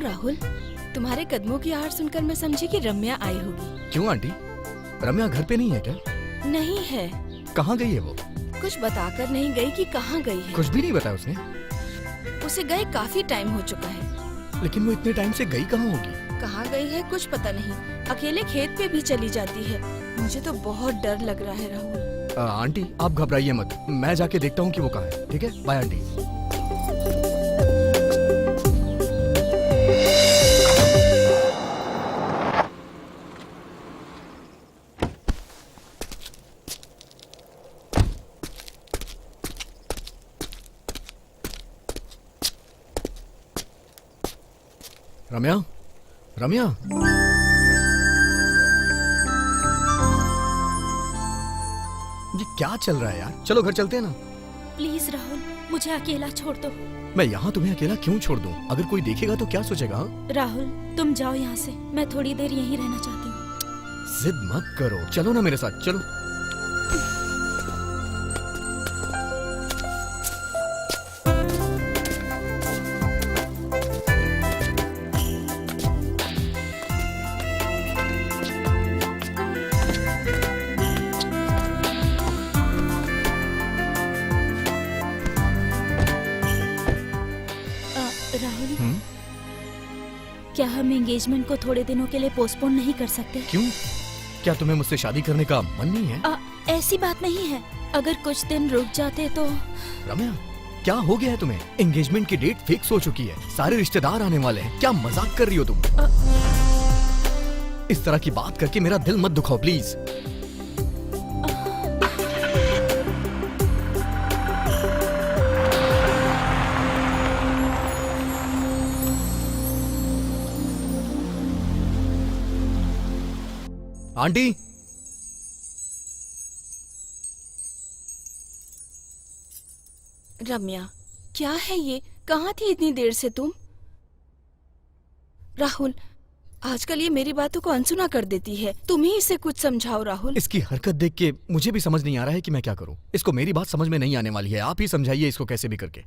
राहुल, तुम्हारे कदमों की आहट सुनकर मैं समझी कि रम्या आई होगी। क्यों आंटी, रम्या घर पे नहीं है क्या? नहीं है। कहाँ गई है वो? कुछ बताकर नहीं गई कि कहाँ गई है। कुछ भी नहीं बताया उसने? उसे गए काफी टाइम हो चुका है। लेकिन वो इतने टाइम से गई कहाँ होगी? कहाँ गई है कुछ पता नहीं। अकेले खेत पे भी चली जाती है। मुझे तो बहुत डर लग रहा है राहुल। आंटी आप घबराइए मत, मैं जाके देखता हूँ कि वो कहाँ है। ठीक है, बाय आंटी। रम्या, रम्या, ये क्या चल रहा है यार? चलो घर चलते हैं ना। प्लीज राहुल, मुझे अकेला छोड़ दो। मैं यहाँ तुम्हें अकेला क्यों छोड़ दूँ? अगर कोई देखेगा तो क्या सोचेगा? हाँ? राहुल तुम जाओ यहाँ से, मैं थोड़ी देर यहीं रहना चाहती हूँ। जिद मत करो, चलो ना मेरे साथ, चलो। राहुल, क्या हम एंगेजमेंट को थोड़े दिनों के लिए पोस्टपोन नहीं कर सकते? क्यों? क्या तुम्हें मुझसे शादी करने का मन नहीं है? ऐसी बात नहीं है, अगर कुछ दिन रुक जाते तो। रम्या, क्या हो गया है तुम्हें? एंगेजमेंट की डेट फिक्स हो चुकी है, सारे रिश्तेदार आने वाले हैं। क्या मजाक कर रही हो तुम? इस तरह की बात करके मेरा दिल मत दुखाओ प्लीज। आंटी, रम्या, क्या है ये? कहाँ थी इतनी देर से तुम? राहुल, आजकल ये मेरी बातों को अनसुना कर देती है। तुम ही इसे कुछ समझाओ राहुल। इसकी हरकत देख के मुझे भी समझ नहीं आ रहा है कि मैं क्या करूं। इसको मेरी बात समझ में नहीं आने वाली है, आप ही समझाइए इसको कैसे भी करके।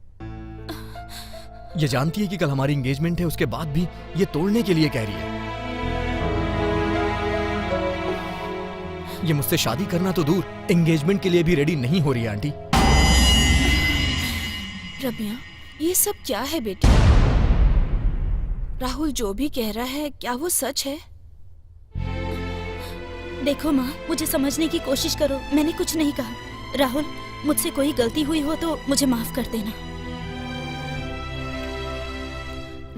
ये जानती है कि कल हमारी एंगेजमेंट है, उसके बाद भी ये तोड़ने के लिए कह रही है। ये मुझसे शादी करना तो दूर, एंगेजमेंट के लिए भी रेडी नहीं हो रही है आंटी। रम्या, ये सब क्या है बेटी? राहुल जो भी कह रहा है, क्या वो सच है? देखो माँ, मुझे समझने की कोशिश करो, मैंने कुछ नहीं कहा। राहुल, मुझसे कोई गलती हुई हो तो मुझे माफ कर देना।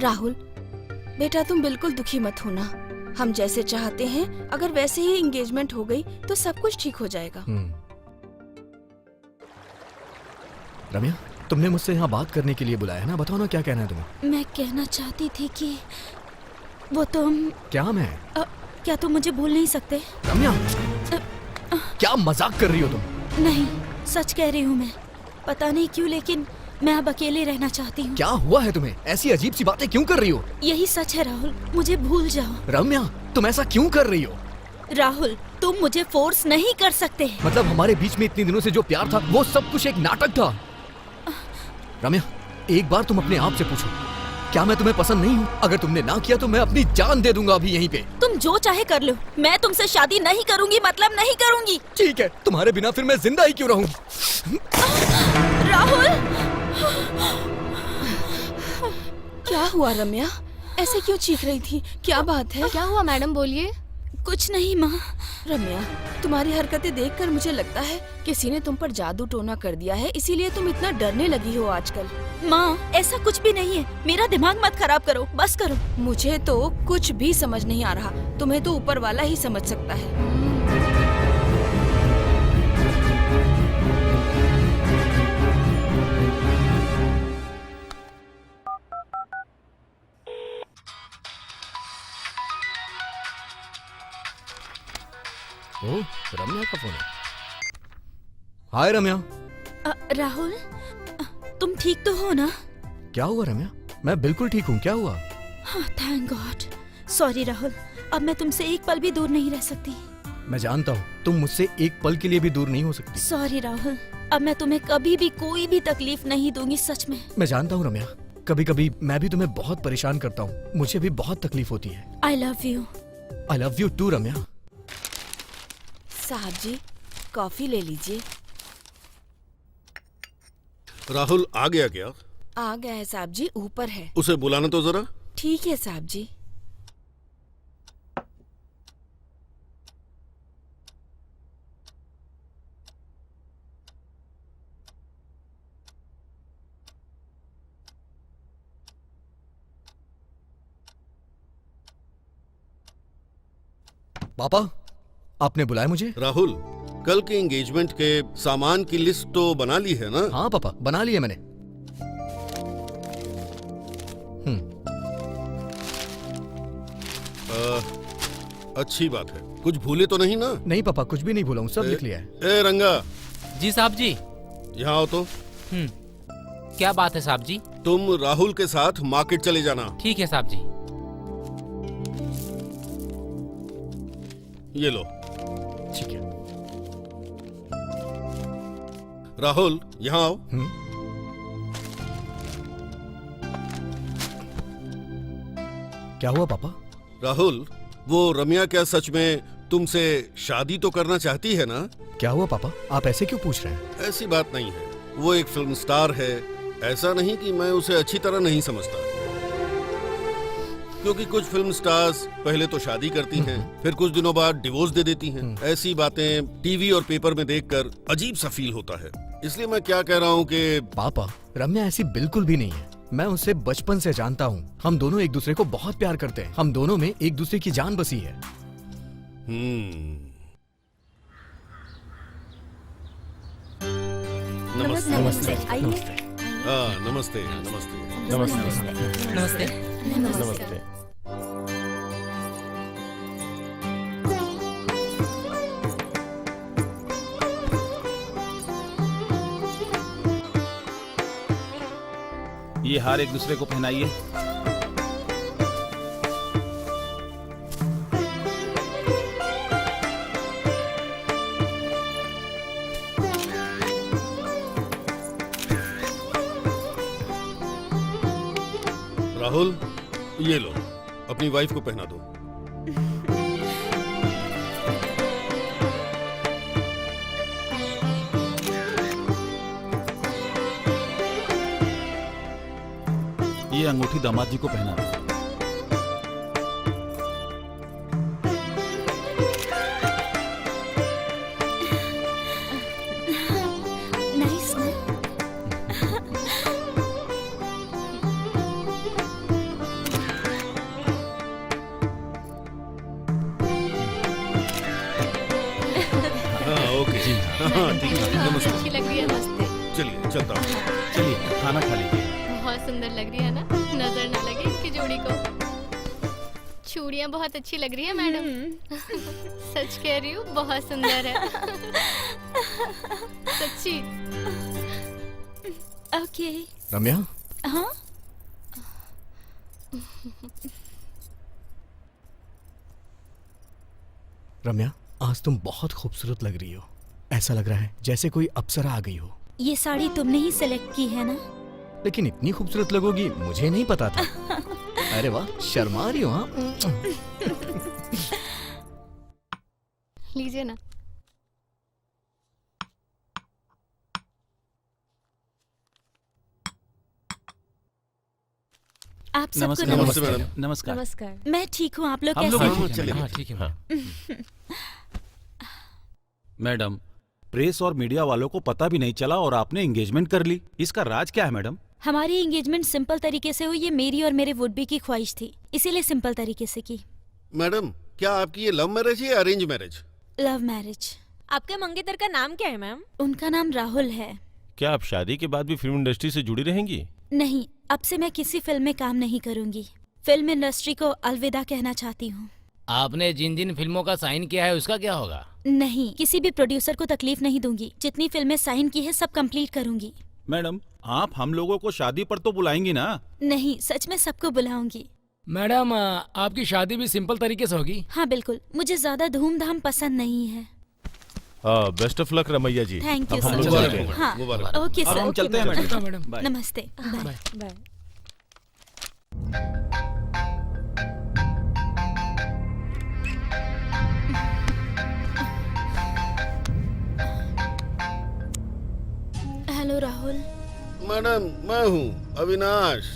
राहुल बेटा, तुम बिल्कुल दुखी मत होना। हम जैसे चाहते हैं अगर वैसे ही एंगेजमेंट हो गई तो सब कुछ ठीक हो जाएगा। रम्या, तुमने मुझसे यहाँ बात करने के लिए बुलाया है ना? बताओ ना क्या कहना है तुम्हें। मैं कहना चाहती थी कि वो तुम। क्या मैं? क्या तुम मुझे भूल नहीं सकते? रम्या, क्या मजाक कर रही हो तुम? नहीं, सच कह रही हूँ मैं। पता नहीं क्यों लेकिन मैं अब अकेले रहना चाहती हूँ। क्या हुआ है तुम्हें? ऐसी अजीब सी बातें क्यों कर रही हो? यही सच है राहुल, मुझे भूल जाओ। रम्या, तुम ऐसा क्यों कर रही हो? राहुल, तुम मुझे फोर्स नहीं कर सकते। मतलब हमारे बीच में इतने दिनों से जो प्यार था वो सब कुछ एक नाटक था। रम्या, एक बार तुम अपने आप से पूछो, क्या मैं तुम्हें पसंद नहीं हूँ? अगर तुमने ना किया तो मैं अपनी जान दे दूंगा अभी यहीं पे। तुम जो चाहे कर लो, मैं तुमसे शादी नहीं करूंगी, मतलब नहीं करूंगी। ठीक है, तुम्हारे बिना फिर मैं जिंदा ही क्यों रहूं? राहुल, क्या हुआ रम्या? ऐसे क्यों चीख रही थी? क्या बात है? क्या हुआ मैडम, बोलिए। कुछ नहीं माँ। रम्या, तुम्हारी हरकतें देखकर मुझे लगता है किसी ने तुम पर जादू टोना कर दिया है, इसीलिए तुम इतना डरने लगी हो आजकल। माँ, ऐसा कुछ भी नहीं है, मेरा दिमाग मत खराब करो, बस करो। मुझे तो कुछ भी समझ नहीं आ रहा, तुम्हें तो ऊपर वाला ही समझ सकता है। ओ, रम्या का फोन है। हाय रम्या। राहुल, तुम ठीक तो हो ना? क्या हुआ रम्या? मैं बिल्कुल ठीक हूँ, क्या हुआ? Thank God. सॉरी राहुल, अब मैं तुमसे एक पल भी दूर नहीं रह सकती। मैं जानता हूँ तुम मुझसे एक पल के लिए भी दूर नहीं हो सकती। सॉरी राहुल, अब मैं तुम्हें कभी भी कोई भी तकलीफ नहीं दूंगी, सच में। मैं जानता हूँ रम्या, कभी कभी मैं भी तुम्हें बहुत परेशान करता हूँ, मुझे भी बहुत तकलीफ होती है। I love you. I love you too Ramya. साहब जी, कॉफी ले लीजिए। राहुल आ गया क्या? आ गया है साहब जी, ऊपर है। उसे बुलाना तो जरा। ठीक है साहब जी। पापा, आपने बुलाया मुझे? राहुल, कल के एंगेजमेंट के सामान की लिस्ट तो बना ली है ना? हाँ पापा, बना लिया मैंने। अच्छी बात है। कुछ भूले तो नहीं ना? नहीं पापा, कुछ भी नहीं भूला हूँ, सब लिख लिया है। ए रंगा, जी साहब जी। यहाँ आओ तो। क्या बात है साहब जी? तुम राहुल के साथ मार्केट चले जाना। ठीक है साहब जी। ये लो। ठीक है। राहुल, यहाँ आओ। क्या हुआ पापा? राहुल, वो रम्या क्या सच में तुमसे शादी तो करना चाहती है ना? क्या हुआ पापा, आप ऐसे क्यों पूछ रहे हैं? ऐसी बात नहीं है। वो एक फिल्म स्टार है। ऐसा नहीं कि मैं उसे अच्छी तरह नहीं समझता, क्योंकि कुछ फिल्म स्टार्स पहले तो शादी करती हैं, फिर कुछ दिनों बाद डिवोर्स दे देती हैं। ऐसी बातें टीवी और पेपर में देखकर अजीब सा फील होता है। इसलिए मैं क्या कह रहा हूँ कि पापा, रम्या ऐसी बिल्कुल भी नहीं है। मैं उसे बचपन से जानता हूँ। हम दोनों एक दूसरे को बहुत प्यार करते हैं। हम दोनों में एक दूसरे की जान बसी है। नमस्ते। नमस्ते। आइए। नमस्ते नमस्ते। नमस्ते। नमस्ते। ये हार एक दूसरे को पहनाइए। राहुल, ये लो, अपनी वाइफ को पहना दो। ये अंगूठी दामाद जी को पहना दो। नाइस ना? हाँ ओके जी। हाँ ठीक है। नमस्ते। अच्छी लग रही है। नमस्ते। चलिए चलता हूँ। चलिए खाना खा लीजिए। बहुत सुंदर लग रही है ना? नजर ना लगे इनकी जोड़ी को। चूड़ियाँ बहुत अच्छी लग रही है मैडम। सच कह रही हूँ, बहुत सुंदर है। सच्ची। ओके। रम्या, हाँ? रम्या, आज तुम बहुत खूबसूरत लग रही हो। ऐसा लग रहा है जैसे कोई अप्सरा आ गई हो। ये साड़ी तुमने ही सेलेक्ट की है ना? लेकिन इतनी खूबसूरत लगोगी मुझे नहीं पता था। अरे वाह, शर्मा रही हो? हाँ, लीजिए ना। आप सबको नमस्कार। नमस्ते नमस्कार। मैडम। नमस्कार। नमस्कार। मैं ठीक हूँ, आप लोग हम लोग कैसे भी हैं? ठीक चलिए। हैं। हाँ ठीक है। मैडम, प्रेस और मीडिया वालों को पता भी नहीं चला और आपने एंगेजमेंट कर ली। इसका राज क्या है मैडम? हमारी एंगेजमेंट सिंपल तरीके से हुई। ये मेरी और मेरे वुड बी की ख्वाहिश थी, इसीलिए सिंपल तरीके से की। मैडम, क्या आपकी ये लव मैरिज है या अरेंज मैरिज? Love marriage. आपके मंगेतर का नाम क्या है मैम? उनका नाम राहुल है। क्या आप शादी के बाद भी फिल्म इंडस्ट्री से जुड़ी रहेंगी? नहीं, अब से मैं किसी फिल्म में काम नहीं करूंगी। फिल्म इंडस्ट्री को अलविदा कहना चाहती हूँ। आपने जिन जिन फिल्मों का साइन किया है उसका क्या होगा? नहीं, किसी भी प्रोड्यूसर को तकलीफ नहीं दूंगी। जितनी फिल्में साइन की है सब कंप्लीट करूंगी। मैडम, आप हम लोगों को शादी पर तो बुलाएंगी ना? नहीं, सच में सबको बुलाऊंगी। मैडम, आपकी शादी भी सिंपल तरीके से होगी? हाँ बिल्कुल, मुझे ज्यादा धूमधाम पसंद नहीं है। Best of luck Ramaiya ji. Thank you अब हम सर। लोग चलते हैं। हाँ, मुबारक। ओके अब सर। हम ओके, चलते हैं मैडम। नमस्ते। Bye. Bye. Hello Rahul. Madam, मैं हूँ अविनाश।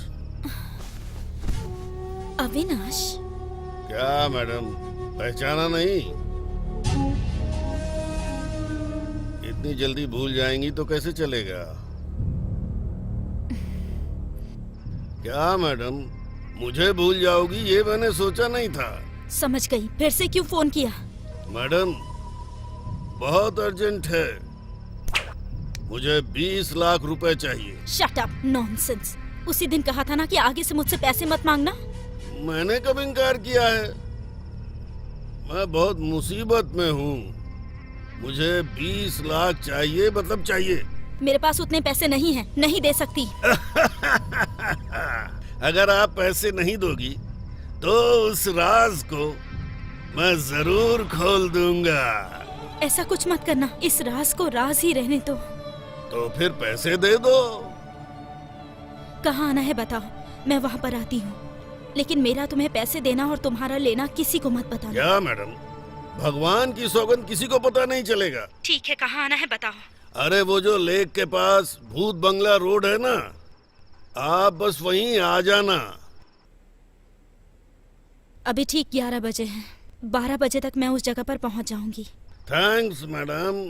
अविनाश? क्या मैडम, पहचाना नहीं? इतनी जल्दी भूल जाएंगी तो कैसे चलेगा? क्या मैडम, मुझे भूल जाओगी ये मैंने सोचा नहीं था। समझ गई, फिर से क्यों फोन किया? मैडम, बहुत अर्जेंट है। मुझे 20 लाख रुपए चाहिए। Shut up, nonsense. उसी दिन कहा था ना कि आगे से मुझसे पैसे मत मांगना। मैंने कब इनकार किया है? मैं बहुत मुसीबत में हूँ। मुझे 20 लाख चाहिए, मतलब चाहिए। मेरे पास उतने पैसे नहीं हैं, नहीं दे सकती। अगर आप पैसे नहीं दोगी तो उस राज को मैं जरूर खोल दूंगा। ऐसा कुछ मत करना, इस राज को राज ही रहने दो। तो फिर पैसे दे दो। कहाँ आना है बताओ, मैं वहाँ पर आती हूँ। लेकिन मेरा तुम्हें पैसे देना और तुम्हारा लेना किसी को मत बताना। क्या मैडम, भगवान की सौगंध किसी को पता नहीं चलेगा। ठीक है, कहाँ आना है बताओ। अरे वो जो लेक के पास भूत बंगला रोड है ना, आप बस वहीं आ जाना। अभी ठीक 11 बजे हैं, 12 बजे तक मैं उस जगह पर पहुँच जाऊंगी। Thanks madam.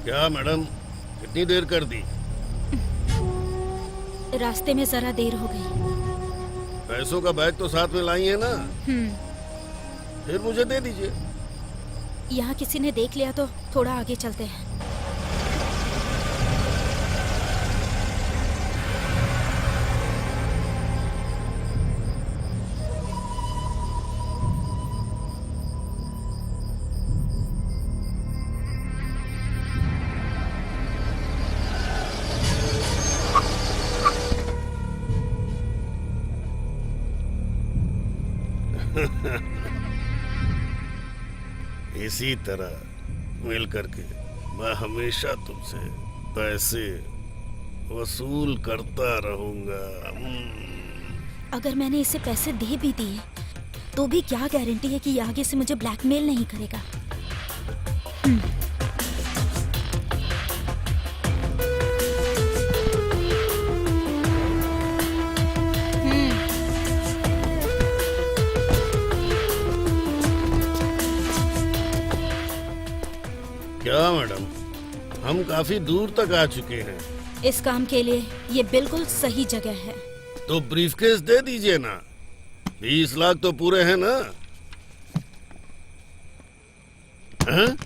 क्या मैडम, कितनी देर कर दी? रास्ते में जरा देर हो गई। पैसों का बैग तो साथ में लाई है ना? फिर मुझे दे दीजिए। यहाँ किसी ने देख लिया तो थोड़ा आगे चलते हैं। इसी तरह मिल करके मैं हमेशा तुमसे पैसे वसूल करता रहूंगा। अगर मैंने इसे पैसे दे भी दिए तो भी क्या गारंटी है कि ये आगे से मुझे ब्लैकमेल नहीं करेगा। क्या मैडम, हम काफी दूर तक आ चुके हैं। इस काम के लिए ये बिल्कुल सही जगह है। तो ब्रीफकेस दे दीजिए ना। 20 लाख तो पूरे हैं ना? हैं?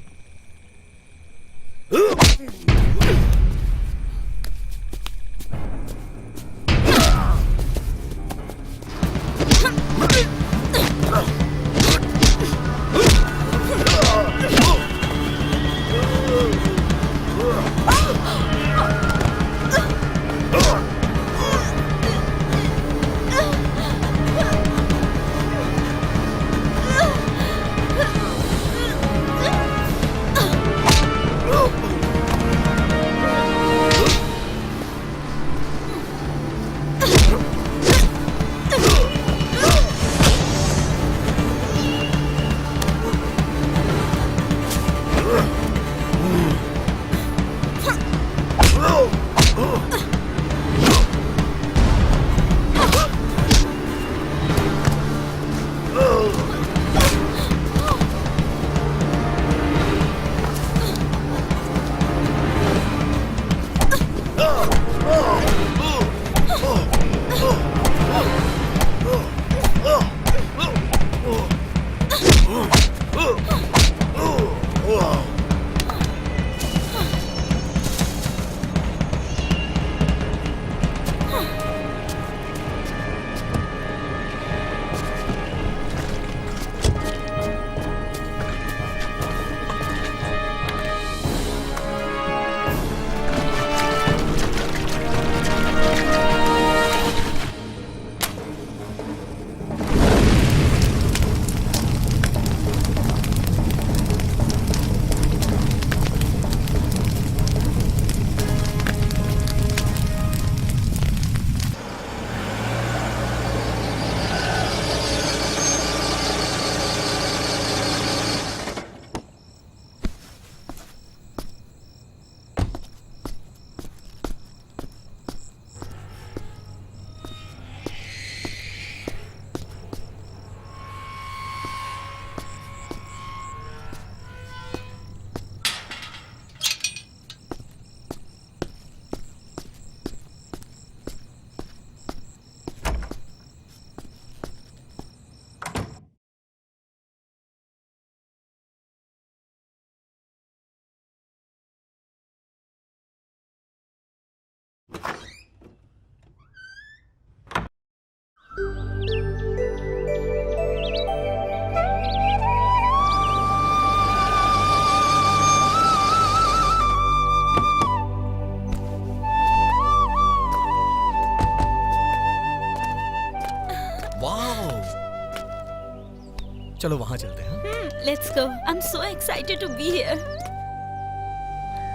चलो वहाँ चलते हैं। Let's go. I am so excited to be here.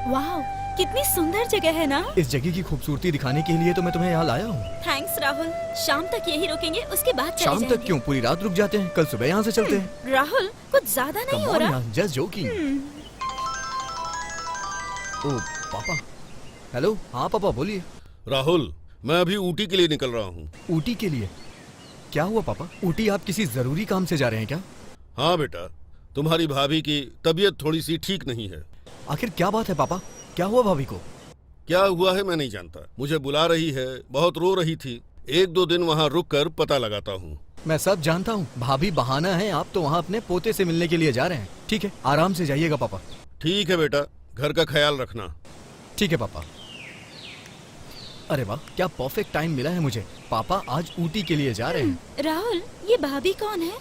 Wow, कितनी सुंदर जगह है ना। इस जगह की खूबसूरती दिखाने के लिए तो मैं तुम्हें यहाँ लाया हूँ। थैंक्स राहुल। शाम तक यही रुकेंगे, उसके बाद चले शाम जाएंगे। तक क्यों, पूरी रात रुक जाते हैं, कल सुबह यहाँ से चलते हैं। राहुल, कुछ ज्यादा नहीं हो रहा? Just joking. ओ पापा। हेलो, हाँ पापा बोलिए। राहुल, मैं अभी ऊटी के लिए निकल रहा हूँ। ऊटी के लिए? क्या हुआ पापा? ऊटी आप किसी जरूरी काम से जा रहे हैं क्या? हाँ बेटा, तुम्हारी भाभी की तबीयत थोड़ी सी ठीक नहीं है। आखिर क्या बात है पापा? क्या हुआ भाभी को? क्या हुआ है मैं नहीं जानता, मुझे बुला रही है, बहुत रो रही थी। 1-2 दिन वहाँ रुक कर पता लगाता हूँ। मैं सब जानता हूँ, भाभी बहाना है, आप तो वहाँ अपने पोते से मिलने के लिए जा रहे हैं। ठीक है, आराम से जाइएगा पापा। ठीक है बेटा, घर का ख्याल रखना। ठीक है पापा। अरे वाह, क्या परफेक्ट टाइम मिला है मुझे। पापा आज ऊटी के लिए जा रहे हैं। राहुल, ये भाभी कौन है?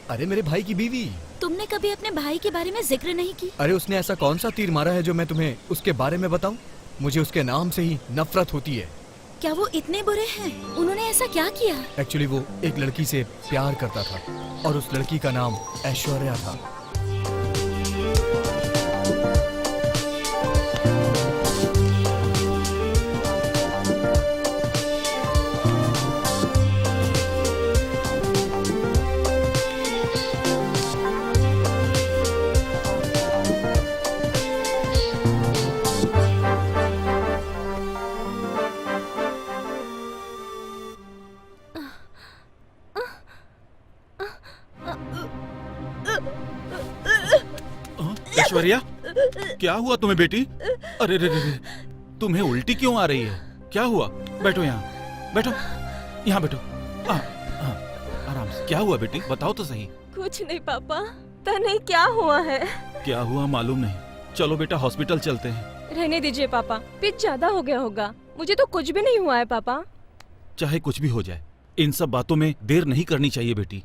अरे मेरे भाई की बीवी। तुमने कभी अपने भाई के बारे में जिक्र नहीं की। अरे उसने ऐसा कौन सा तीर मारा है जो मैं तुम्हें उसके बारे में बताऊं? मुझे उसके नाम से ही नफरत होती है। क्या वो इतने बुरे हैं? उन्होंने ऐसा क्या किया? एक्चुअली वो एक लड़की से प्यार करता था और उस लड़की का नाम ऐश्वर्या था। ऐश्वर्या, क्या हुआ तुम्हें बेटी? अरे रे रे रे, तुम्हें उल्टी क्यों आ रही है? क्या हुआ? बैठो यहाँ, बैठो, यहाँ बैठो। आराम से। क्या हुआ बेटी, बताओ तो सही। कुछ नहीं पापा, पता नहीं क्या हुआ है। क्या हुआ मालूम नहीं। चलो बेटा हॉस्पिटल चलते हैं। रहने दीजिए पापा, पिच ज्यादा हो गया होगा। मुझे तो कुछ भी नहीं हुआ है पापा। चाहे कुछ भी हो जाए, इन सब बातों में देर नहीं करनी चाहिए बेटी।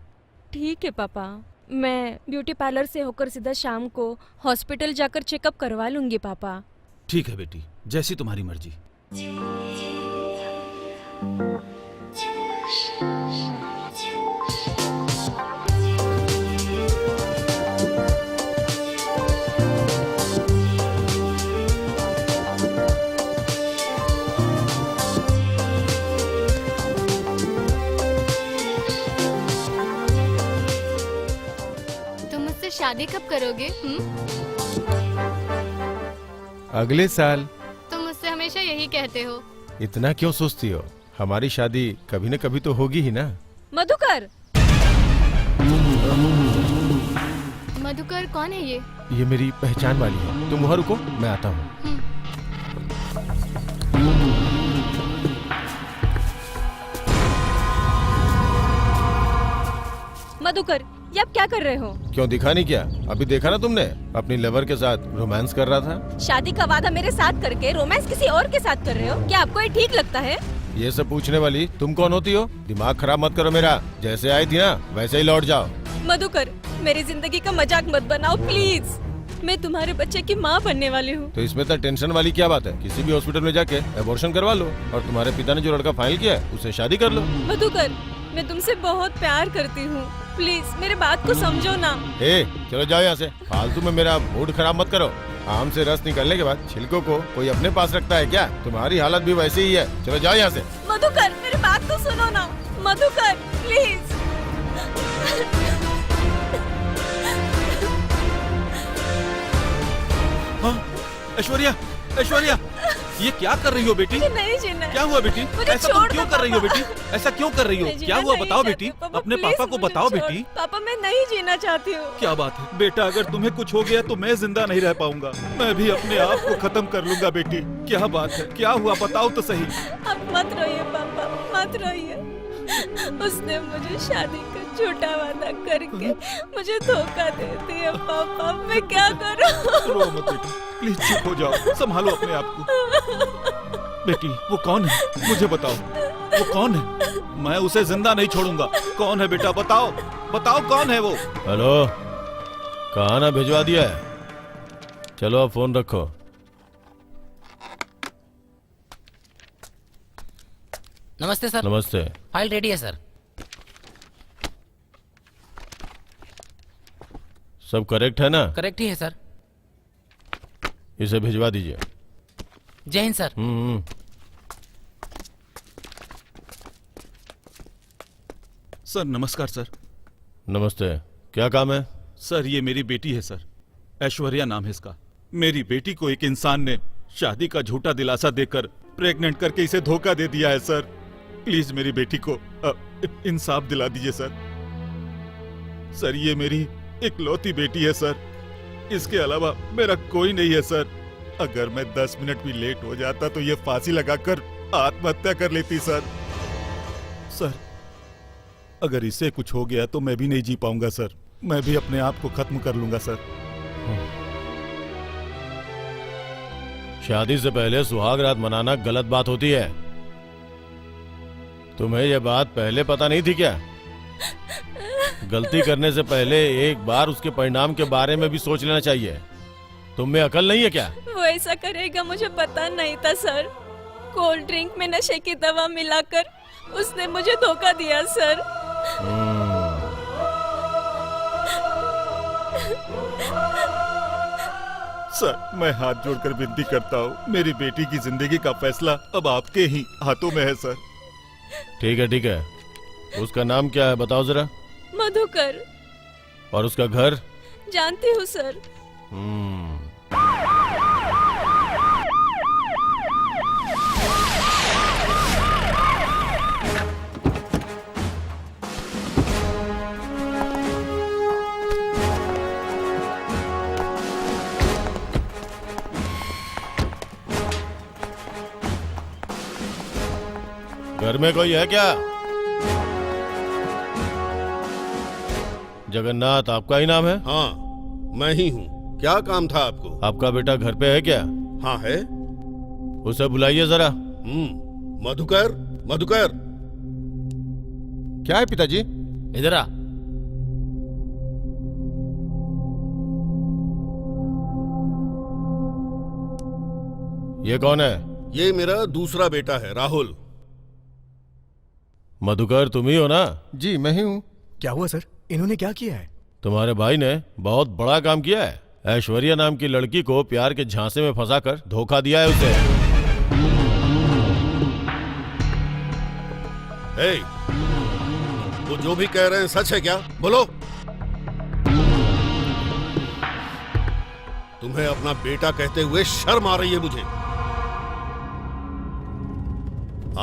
ठीक है पापा, मैं ब्यूटी पार्लर से होकर सीधा शाम को हॉस्पिटल जाकर चेकअप करवा लूंगी पापा। ठीक है बेटी, जैसी तुम्हारी मर्जी। तुम मुझसे शादी कब करोगे? अगले साल। तुम मुझसे हमेशा यही कहते हो। इतना क्यों सोचती हो? हमारी शादी कभी न कभी तो होगी ही ना। मधुकर, मधुकर कौन है ये? ये मेरी पहचान वाली है। तुम वहाँ रुको, मैं आता हूँ। मधुकर, ये आप क्या कर रहे हो? क्यों, दिखा नहीं क्या? अभी देखा ना तुमने, अपनी लवर के साथ रोमांस कर रहा था। शादी का वादा मेरे साथ करके रोमांस किसी और के साथ कर रहे हो? क्या आपको ये ठीक लगता है? ये सब पूछने वाली तुम कौन होती हो? दिमाग खराब मत करो मेरा। जैसे आई थी ना वैसे ही लौट जाओ। मधुकर, मेरी जिंदगी का मजाक मत बनाओ प्लीज। मैं तुम्हारे बच्चे की माँ बनने वाली हूँ। तो इसमें तो टेंशन वाली क्या बात है? किसी भी हॉस्पिटल में जाके एबॉर्शन करवा लो और तुम्हारे पिता ने जो लड़का फाइल किया है उससे शादी कर लो। मधुकर, मैं तुमसे बहुत प्यार करती हूँ, प्लीज मेरे बात को समझो ना। चलो जाओ यहाँ से, फालतू में मेरा मूड खराब मत करो। आम से रस निकलने के बाद छिलकों को कोई अपने पास रखता है क्या? तुम्हारी हालत भी वैसे ही है। चलो जाओ यहाँ से। मधुकर, मेरी बात तो सुनो ना। मधुकर प्लीज। हाँ, ऐश्वर्या, ऐश्वर्या, ये क्या कर रही हो बेटी? मुझे नहीं जीना है। क्या हुआ बेटी? मुझे ऐसा तुम छोड़ क्यों दो, कर रही हो पापा। बेटी? ऐसा क्यों कर रही हो? मैं क्या जीना हुआ नहीं बताओ चाहती, बेटी, पापा, अपने प्लीज पापा को मुझे बताओ छोड़। बेटी। पापा, मैं नहीं जीना चाहती हूँ। क्या बात है बेटा, अगर तुम्हें कुछ हो गया तो मैं जिंदा नहीं रह पाऊंगा। मैं भी अपने आप को खत्म कर लूंगा बेटी। क्या बात है, क्या हुआ बताओ तो सही। अब मत रोइए पापा, मत रोइए। उसने मुझे शादी का झूठा वादा करके मुझे धोखा दे दिया पापा। मैं क्या करूं? रो मत बेटी, प्लीज चुप हो जाओ, संभालो अपने आप को। बेटी वो कौन है, मुझे बताओ, वो कौन है? मैं उसे जिंदा नहीं छोड़ूंगा। कौन है बेटा, बताओ, बताओ कौन है वो? हेलो, कहाँ ना भिजवा दिया है? चलो अब फोन रखो। नमस्ते सर। नमस्ते। फाइल रेडी है सर। सब करेक्ट है ना? करेक्ट ही है सर। इसे भिजवा दीजिए। जय हिंद सर। सर नमस्कार सर। नमस्ते, क्या काम है? सर ये मेरी बेटी है सर, ऐश्वर्या नाम है इसका। मेरी बेटी को एक इंसान ने शादी का झूठा दिलासा देकर प्रेग्नेंट करके इसे धोखा दे दिया है सर। प्लीज मेरी बेटी को इंसाफ दिला दीजिए सर। सर ये मेरी इकलौती बेटी है सर, इसके अलावा मेरा कोई नहीं है सर। अगर मैं 10 मिनट भी लेट हो जाता तो ये फांसी लगाकर आत्महत्या कर लेती सर। सर अगर इसे कुछ हो गया तो मैं भी नहीं जी पाऊंगा सर, मैं भी अपने आप को खत्म कर लूंगा सर। शादी से पहले सुहाग रात मनाना गलत बात होती है। तुम्हें यह बात पहले पता नहीं थी क्या? गलती करने से पहले एक बार उसके परिणाम के बारे में भी सोच लेना चाहिए। तुम में अकल नहीं है क्या? वो ऐसा करेगा मुझे पता नहीं था सर। कोल्ड ड्रिंक में नशे की दवा मिलाकर उसने मुझे धोखा दिया सर। सर मैं हाथ जोड़कर विनती करता हूँ, मेरी बेटी की जिंदगी का फैसला अब आपके ही हाथों में है सर। ठीक है, उसका नाम क्या है बताओ जरा। मधुकर। और उसका घर? जानती हूँ सर। घर में कोई है क्या? जगन्नाथ आपका ही नाम है? हाँ मैं ही हूँ। क्या काम था आपको? आपका बेटा घर पे है क्या? हाँ है। उसे बुलाइए जरा। मधुकर, मधुकर। क्या है पिताजी? इधर आ। ये कौन है? ये मेरा दूसरा बेटा है राहुल। मधुकर तुम ही हो ना? जी मैं ही हूँ। क्या हुआ सर? इन्होंने क्या किया है? तुम्हारे भाई ने बहुत बड़ा काम किया है। ऐश्वर्या नाम की लड़की को प्यार के झांसे में फंसाकर धोखा दिया है उसे। हे, वो जो भी कह रहे हैं सच है क्या? बोलो। तुम्हें अपना बेटा कहते हुए शर्म आ रही है मुझे।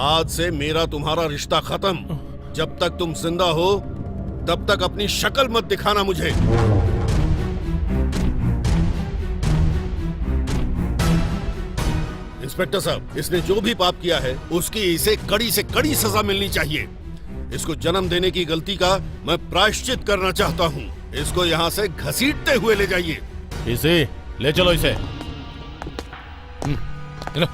आज से मेरा तुम्हारा रिश्ता खत्म। जब तक तुम जिंदा हो तब तक अपनी शक्ल मत दिखाना मुझे। इंस्पेक्टर साहब, इसने जो भी पाप किया है उसकी इसे कड़ी से कड़ी सजा मिलनी चाहिए। इसको जन्म देने की गलती का मैं प्रायश्चित करना चाहता हूँ। इसको यहाँ से घसीटते हुए ले जाइए। इसे ले चलो इसे। चलो।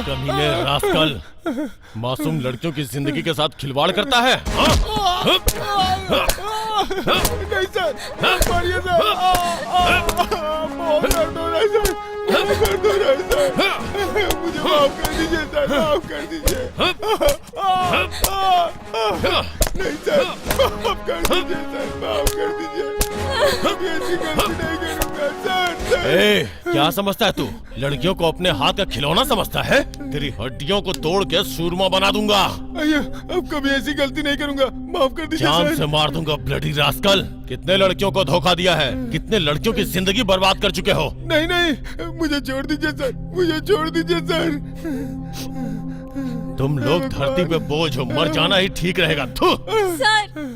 कमीने रास्कल, मासूम लड़कियों की जिंदगी के साथ खिलवाड़ करता है। नहीं सर, मारिए सर। बहुत दर्द हो रहा है सर, बहुत दर्द हो रहा है सर। मुझे माफ कर दीजिए सर, माफ कर दीजिए। नहीं सर, माफ कर दीजिए सर, माफ कर दीजिए। कभी ऐसी गलती नहीं करूंगा सर। ए, क्या समझता है तू? लड़कियों को अपने हाथ का खिलौना समझता है? तेरी हड्डियों को तोड़ के सूरमा बना दूंगा। अब कभी ऐसी गलती नहीं करूंगा, माफ कर दीजिए जान सर। से मार दूंगा ब्लडी रास्कल। कितने लड़कियों को धोखा दिया है, कितने लड़कियों की जिंदगी बर्बाद कर चुके हो। नहीं नहीं, मुझे छोड़ दीजिए सर, मुझे छोड़ दीजिए सर। तुम लोग धरती पे बोझ हो, मर जाना ही ठीक रहेगा। थू। सर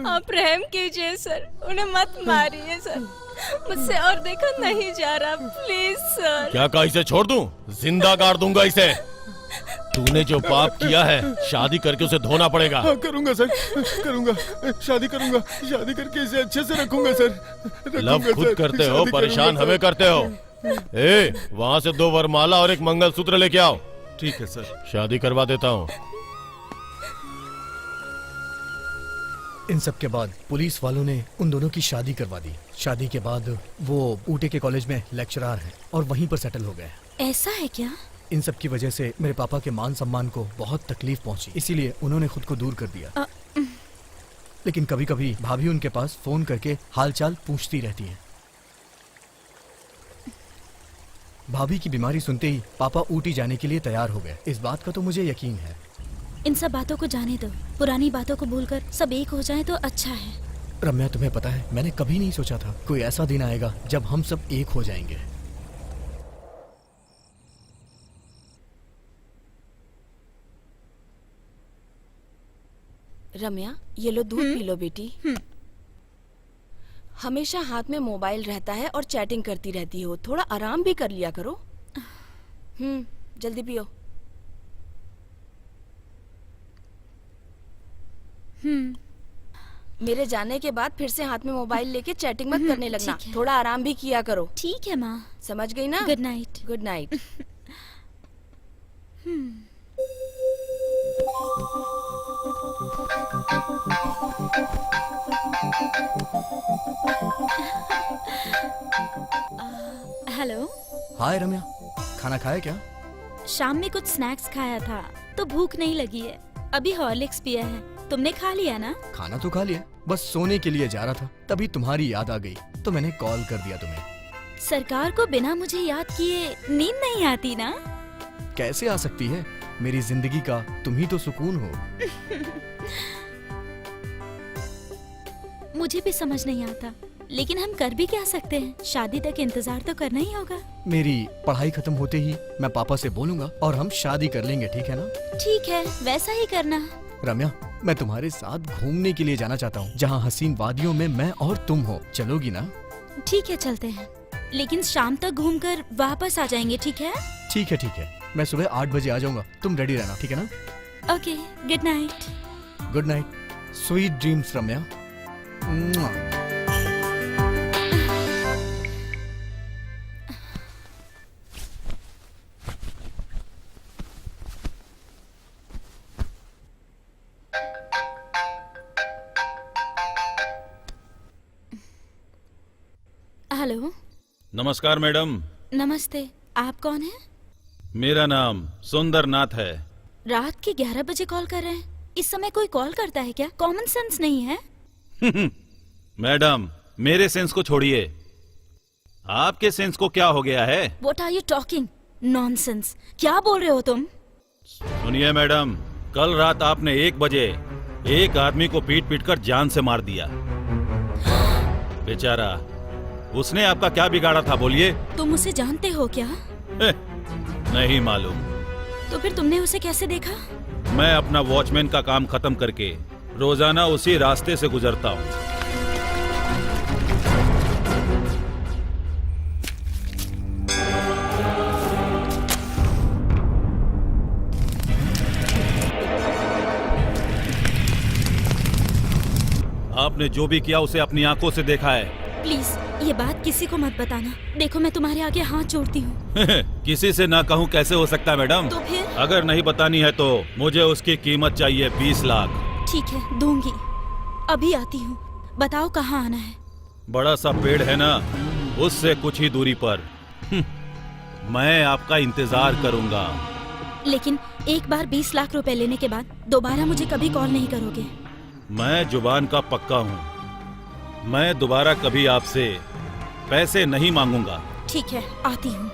आप रहम कीजिए सर, उन्हें मत मारिए सर। मुझसे और देखा नहीं जा रहा, प्लीज सर। क्या कहा इसे छोड़ दूं? जिंदा गाड़ दूंगा इसे। तूने जो पाप किया है शादी करके उसे धोना पड़ेगा। हाँ, करूंगा सर, करूंगा। शादी करूंगा, शादी करके इसे अच्छे से रखूंगा सर। लव खुद करते हो, परेशान हमें करते हो। ए, वहाँ से 2 वरमाला और एक मंगलसूत्र लेके आओ। ठीक है सर। शादी करवा देता हूँ। इन सब के बाद पुलिस वालों ने उन दोनों की शादी करवा दी। शादी के बाद वो ऊटे के कॉलेज में लेक्चरर हैं और वहीं पर सेटल हो गए। ऐसा है क्या? इन सब की वजह से मेरे पापा के मान सम्मान को बहुत तकलीफ पहुंची, इसीलिए उन्होंने खुद को दूर कर दिया। लेकिन कभी कभी भाभी उनके पास फोन करके हालचाल पूछती रहती हैं। भाभी की बीमारी सुनते ही पापा ऊटी जाने के लिए तैयार हो गए। इस बात का तो मुझे यकीन है। इन सब बातों को जाने दो, पुरानी बातों को भूलकर सब एक हो जाए तो अच्छा है। रम्या, तुम्हें पता है मैंने कभी नहीं सोचा था कोई ऐसा दिन आएगा जब हम सब एक हो जाएंगे। रम्या, ये लो दूध पी लो बेटी। हमेशा हाथ में मोबाइल रहता है और चैटिंग करती रहती हो, थोड़ा आराम भी कर लिया करो। जल्दी पियो। मेरे जाने के बाद फिर से हाथ में मोबाइल लेके चैटिंग मत करने लगना, ठीक है। थोड़ा आराम भी किया करो। ठीक है माँ। समझ गई ना? Good night. Good night. Hello. Hi Ramya, खाना खाया क्या? शाम में कुछ स्नैक्स खाया था तो भूख नहीं लगी है। अभी हॉर्लिक्स पिया है। तुमने खा लिया ना? खाना तो खा लिया, बस सोने के लिए जा रहा था, तभी तुम्हारी याद आ गई तो मैंने कॉल कर दिया तुम्हें। सरकार को बिना मुझे याद किए नींद नहीं आती ना? कैसे आ सकती है? मेरी जिंदगी का तुम ही तो सुकून हो। मुझे भी समझ नहीं आता, लेकिन हम कर भी क्या सकते हैं? शादी तक इंतजार तो करना ही होगा। मेरी पढ़ाई खत्म होते ही मैं पापा से बोलूंगा और हम शादी कर लेंगे, ठीक है ना? ठीक है, वैसा ही करना। रम्या, मैं तुम्हारे साथ घूमने के लिए जाना चाहता हूँ, जहाँ हसीन वादियों में मैं और तुम हो। चलोगी ना? ठीक है, चलते हैं, लेकिन शाम तक घूमकर वापस आ जाएंगे, ठीक है? ठीक है, ठीक है। मैं सुबह 8 बजे आ जाऊंगा, तुम रेडी रहना, ठीक है ना? Okay, good night. Good night, sweet dreams Ramya. मुआ। हेलो। नमस्कार मैडम। नमस्ते, आप कौन हैं? मेरा नाम सुंदरनाथ है। रात के 11 बजे कॉल कर रहे हैं? इस समय कोई कॉल करता है क्या? कॉमन सेंस नहीं है? मैडम, मेरे सेंस को छोड़िए, आपके सेंस को क्या हो गया है? What are you talking? Nonsense! क्या बोल रहे हो तुम? सुनिए मैडम, कल रात आपने 1 बजे एक आदमी को पीट पीट कर जान से मार दिया। बेचारा, उसने आपका क्या बिगाड़ा था बोलिए? तुम उसे जानते हो क्या? नहीं मालूम। तो फिर तुमने उसे कैसे देखा? मैं अपना वॉचमैन का काम खत्म करके रोजाना उसी रास्ते से गुजरता हूँ। आपने जो भी किया उसे अपनी आंखों से देखा है। प्लीज ये बात किसी को मत बताना। देखो, मैं तुम्हारे आगे हाथ जोड़ती हूँ। किसी से ना कहूँ कैसे हो सकता है मैडम? तो फिर? अगर नहीं बतानी है तो मुझे उसकी कीमत चाहिए 20 लाख। ठीक है, दूंगी। अभी आती हूँ। बताओ कहाँ आना है? बड़ा सा पेड़ है ना, उससे कुछ ही दूरी पर। मैं आपका इंतजार करूंगा। लेकिन एक बार 20 लाख रुपए लेने के बाद दोबारा मुझे कभी कॉल नहीं करोगे? मैं जुबान का पक्का हूँ, मैं दोबारा कभी आपसे पैसे नहीं मांगूंगा। ठीक है, आती हूँ।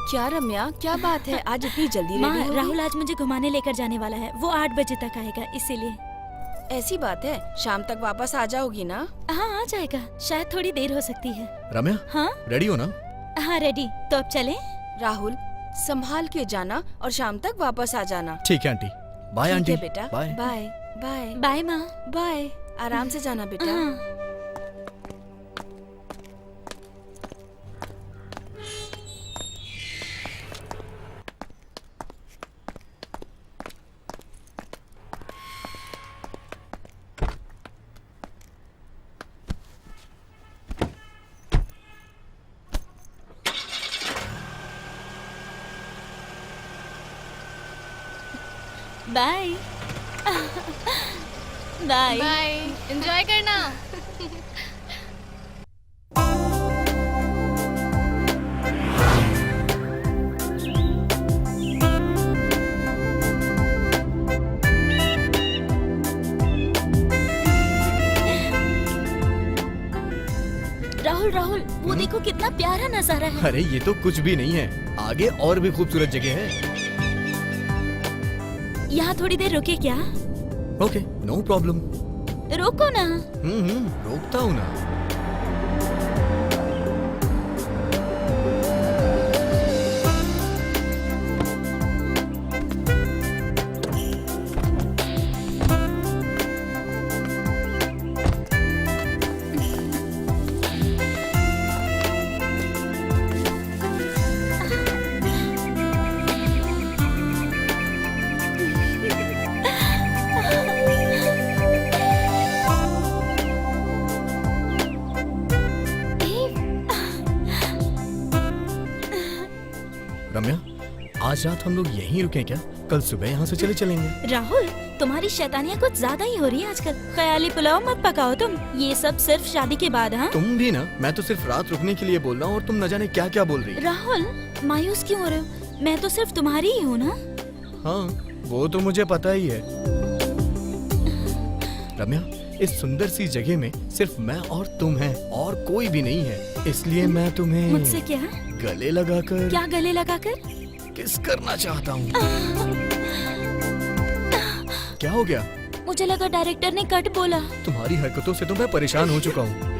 क्या रम्या, क्या बात है, आज इतनी जल्दी माँ, रेडी हो राहुल गई? आज मुझे घुमाने लेकर जाने वाला है। वो 8 बजे तक आएगा, इसीलिए। ऐसी बात है, शाम तक वापस आ जाओगी ना? हाँ, आ जाएगा। शायद थोड़ी देर हो सकती है। रम्या, हाँ रेडी हो ना? हाँ, रेडी। तो अब चलें? राहुल, संभाल के जाना और शाम तक वापस आ जाना। ठीक है आंटी। बाय ठीक आंटी। है बेटा, बाय। बाय बाय बाय माँ। बाय। आराम से जाना बेटा। हाँ। बाय। बाय। बाय, एंजॉय करना। राहुल, राहुल, वो देखो कितना प्यारा नजारा है। अरे ये तो कुछ भी नहीं है, आगे और भी खूबसूरत जगह है। यहाँ थोड़ी देर रुके क्या? Okay, no problem. रोको ना। रोकता हूँ ना। रम्या, आज रात हम लोग यहीं रुके क्या? कल सुबह यहाँ से चले चलेंगे। राहुल, तुम्हारी शैतानियाँ कुछ ज्यादा ही हो रही है आजकल। ख्याली पुलाव मत पकाओ तुम। ये सब सिर्फ शादी के बाद। हाँ तुम भी ना, मैं तो सिर्फ रात रुकने के लिए बोल रहा हूँ और तुम न जाने क्या क्या बोल रही है। राहुल, मायूस क्यों हो रहे हो? मैं तो सिर्फ तुम्हारी ही हूँ ना। हाँ, वो तो मुझे पता ही है। रम्या, इस सुंदर सी जगह में सिर्फ मैं और तुम हैं और कोई भी नहीं है, इसलिए मैं तुम्हें मुझसे क्या? गले लगाकर क्या गले लगाकर? किस करना चाहता हूँ। क्या हो गया? मुझे लगा डायरेक्टर ने कट बोला। तुम्हारी हरकतों से तो मैं परेशान हो चुका हूँ।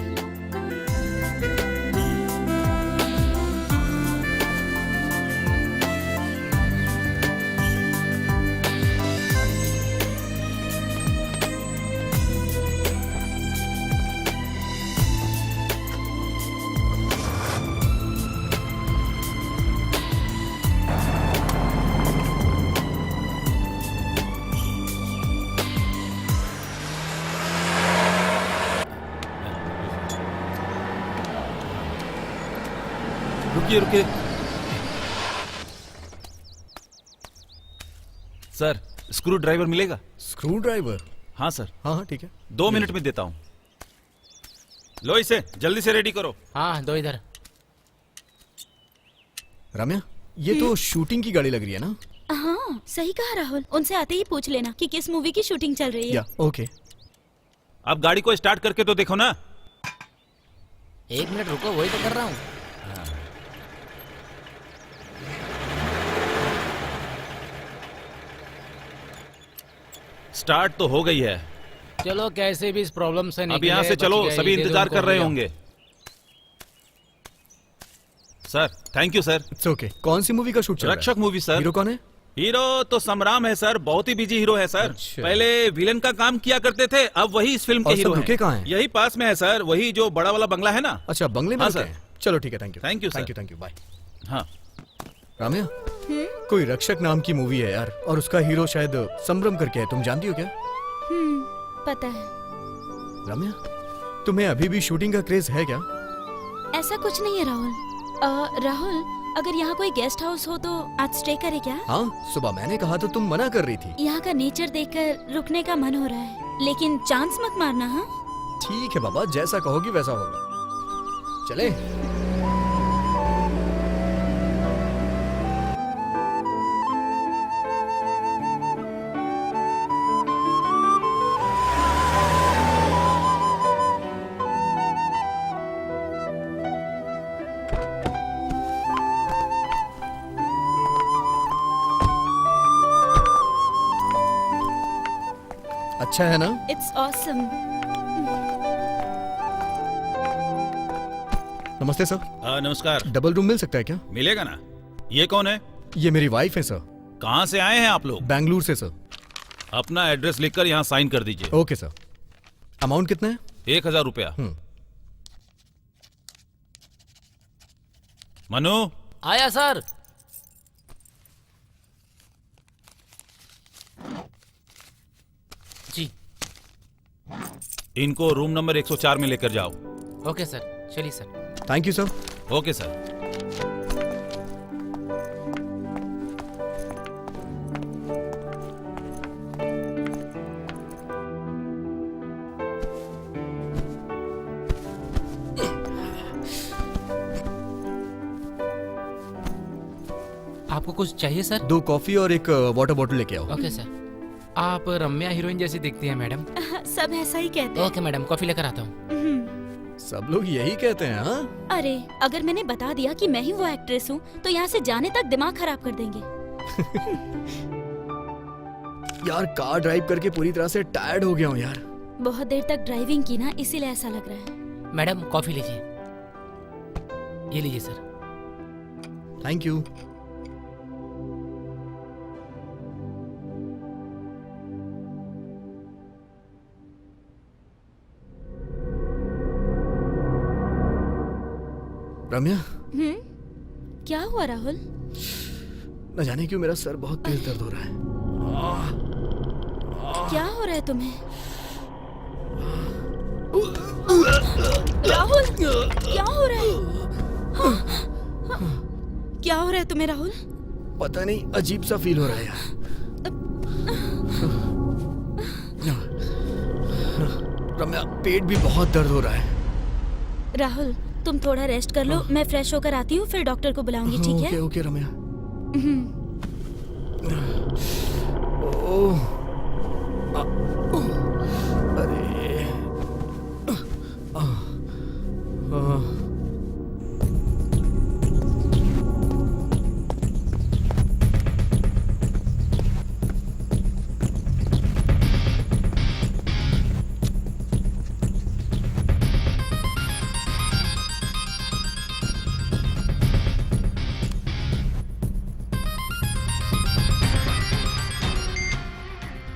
रुकिए रुकिए। सर, स्क्रू ड्राइवर मिलेगा? Screw driver? हाँ सर। हाँ हाँ ठीक है। 2 मिनट में देता हूँ। लो इसे जल्दी से रेडी करो। हाँ, दो इधर। रम्या, ये तो शूटिंग की गाड़ी लग रही है ना? हाँ, सही कहा राहुल। उनसे आते ही पूछ लेना कि किस मूवी की शूटिंग चल रही है। या ओके। अब गाड़ी को स्टार्ट करके तो देखो ना। 1 मिनट रुको, वही तो कर रहा हूँ। स्टार्ट तो हो गई है। चलो, कैसे भी इस प्रॉब्लम से अब निकले। यहाँ से चलो, बच गए, सभी ये इंतजार उनको कर रहे हो गया। होंगे। Sir, thank you sir. It's okay. कौन सी मूवी का शूट चल रहा है? रक्षक मूवी सर। हीरो कौन है? हीरो तो समराम है सर, बहुत ही बिजी हीरो है सर। अच्छा। पहले विलन का काम किया करते थे, अब वही इस फिल्म के और हीरो सब रुके कहाँ हैं। हैं? यही पास में है सर, वही जो बड़ा वाला बंगला है ना। अच्छा, बंगले में हाँ, रुके सर। हैं। चलो ठीक है, thank you. Thank you, thank sir. You, thank you, bye. हाँ राम्या, कोई रक्षक नाम की मूवी है यार, और उसका हीरो शायद संभ्रम करके है, तुम जानती हो क्या? पता है। राम्या, तुम्हें अभी भी शूटिंग का क्रेज है क्या? ऐसा कुछ नहीं है राहुल। राहुल, अगर यहाँ कोई गेस्ट हाउस हो तो आज स्टे करे क्या? हाँ, सुबह मैंने कहा तो तुम मना कर रही थी। यहाँ का नेचर देखकर रुकने का मन हो रहा है, लेकिन चांस मत मारना। हाँ ठीक है बाबा, जैसा कहोगी वैसा होगा। चले। अच्छा है ना? It's awesome. नमस्ते सर, नमस्कार। डबल रूम मिल सकता है क्या? मिलेगा ना। ये कौन है? ये मेरी वाइफ है सर, कहाँ से आए हैं आप लोग? बैंगलोर से सर। अपना एड्रेस लिखकर यहाँ साइन कर दीजिए। Okay sir. अमाउंट कितना है? 1000 रुपया। मनु, आया सर। जी इनको रूम नंबर 104 में लेकर जाओ। ओके सर, चलिए sir. Thank you sir. Okay sir. आपको कुछ चाहिए सर? 2 कॉफी और एक वाटर बॉटल लेके आओ। Okay sir. आप रम्या हीरोइन जैसी दिखती हैं मैडम। सब ऐसा ही कहते हैं। ओके मैडम, कॉफी लेकर आता हूँ। सब लोग यही कहते हैं। हाँ, अरे अगर मैंने बता दिया कि मैं ही वो एक्ट्रेस हूँ तो यहाँ से जाने तक दिमाग खराब कर देंगे। यार कार ड्राइव करके पूरी तरह से टायर्ड हो गया हूँ यार। बहुत देर तक ड्राइविंग की ना, इसीलिए ऐसा लग रहा है। मैडम कॉफी लीजिए। ये लीजिए सर। Thank you. रम्या, क्या हुआ राहुल? न जाने क्यों मेरा सर बहुत तेज दर्द हो रहा है। क्या हो रहा है तुम्हें? राहुल क्या हो रहा है? क्या हो रहा है तुम्हें राहुल? पता नहीं, अजीब सा फील हो रहा है यार। रम्या, पेट भी बहुत दर्द हो रहा है। राहुल तुम थोड़ा रेस्ट कर लो, मैं फ्रेश होकर आती हूँ, फिर डॉक्टर को बुलाऊंगी, ठीक है? ओके ओके रम्या। ओह, अरे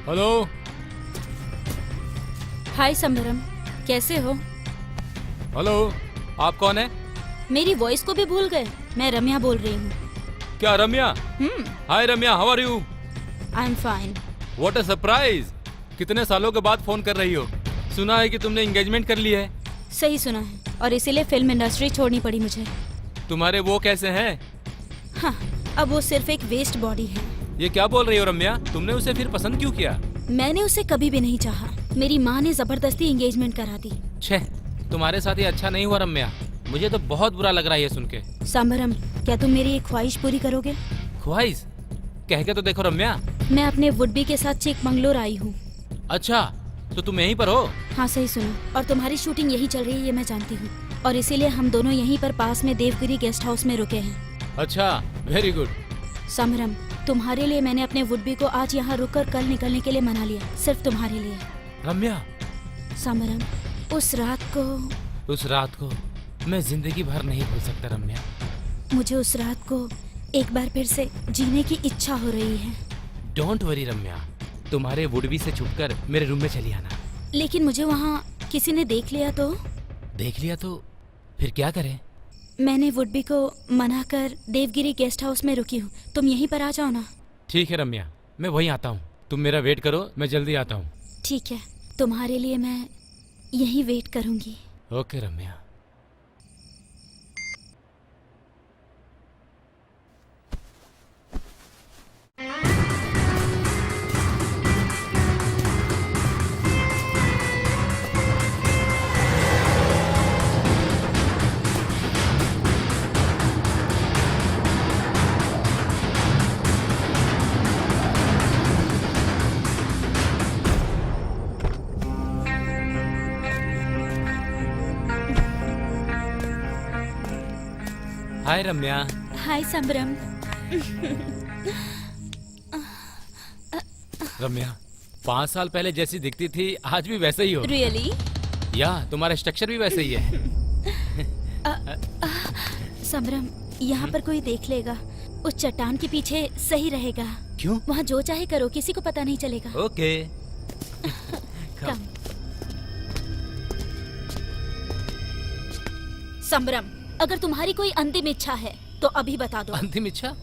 हेलो। हाय समरम, कैसे हो? हेलो, आप कौन है? मेरी वॉइस को भी भूल गए? मैं रम्या बोल रही हूँ। क्या Ramya? Hi Ramya, how are you? I am fine. What a surprise! कितने सालों के बाद फोन कर रही हो। सुना है कि तुमने एंगेजमेंट कर ली है। सही सुना है, और इसीलिए फिल्म इंडस्ट्री छोड़नी पड़ी मुझे। तुम्हारे वो कैसे हैं? हाँ, अब वो सिर्फ एक वेस्ट बॉडी है। ये क्या बोल रही हो रम्या? तुमने उसे फिर पसंद क्यों किया? मैंने उसे कभी भी नहीं चाहा। मेरी माँ ने जबरदस्ती एंगेजमेंट करा दी। छह, तुम्हारे साथ ये अच्छा नहीं हुआ रम्या। मुझे तो बहुत बुरा लग रहा है ये सुन के। समरम, क्या तुम मेरी एक ख्वाहिश पूरी करोगे? ख्वाहिश? कह के तो देखो रम्या। मैं अपने वुड-बी के साथ चिकमंगलूर आई हूँ। अच्छा, तो तुम यहीं पर हो? हाँ सही सुनो, और तुम्हारी शूटिंग यही चल रही है, ये मैं जानती हूँ, और इसीलिए हम दोनों यहीं पर पास में देवगिरी गेस्ट हाउस में रुके हैं। अच्छा, वेरी गुड। समरम, तुम्हारे लिए मैंने अपने वुड-बी को आज यहाँ रुककर कल निकलने के लिए मना लिया, सिर्फ तुम्हारे लिए। रम्या, समरम, उस रात को मैं जिंदगी भर नहीं भूल सकता रम्या। मुझे उस रात को एक बार फिर से जीने की इच्छा हो रही है। डोंट वरी रम्या, तुम्हारे वुड-बी से छुपकर मेरे रूम में चली आना। लेकिन मुझे वहाँ किसी ने देख लिया तो? देख लिया तो फिर क्या करें? मैंने वुड-बी को मना कर देवगिरी गेस्ट हाउस में रुकी हूँ, तुम यहीं पर आ जाओ ना। ठीक है रम्या, मैं वहीं आता हूँ। तुम मेरा वेट करो, मैं जल्दी आता हूँ। ठीक है, तुम्हारे लिए मैं यहीं वेट करूँगी। ओके रम्या। हाय रम्या। हाय समरम। रम्या, 5 साल पहले जैसी दिखती थी आज भी वैसे ही हो। रियली? या तुम्हारा स्ट्रक्चर भी वैसे ही है। समरम, यहाँ पर कोई देख लेगा। उस चट्टान के पीछे सही रहेगा। क्यों? वहाँ जो चाहे करो, किसी को पता नहीं चलेगा। ओके। कम। समरम, अगर तुम्हारी कोई अंतिम इच्छा है तो अभी बता दो। अंतिम इच्छा?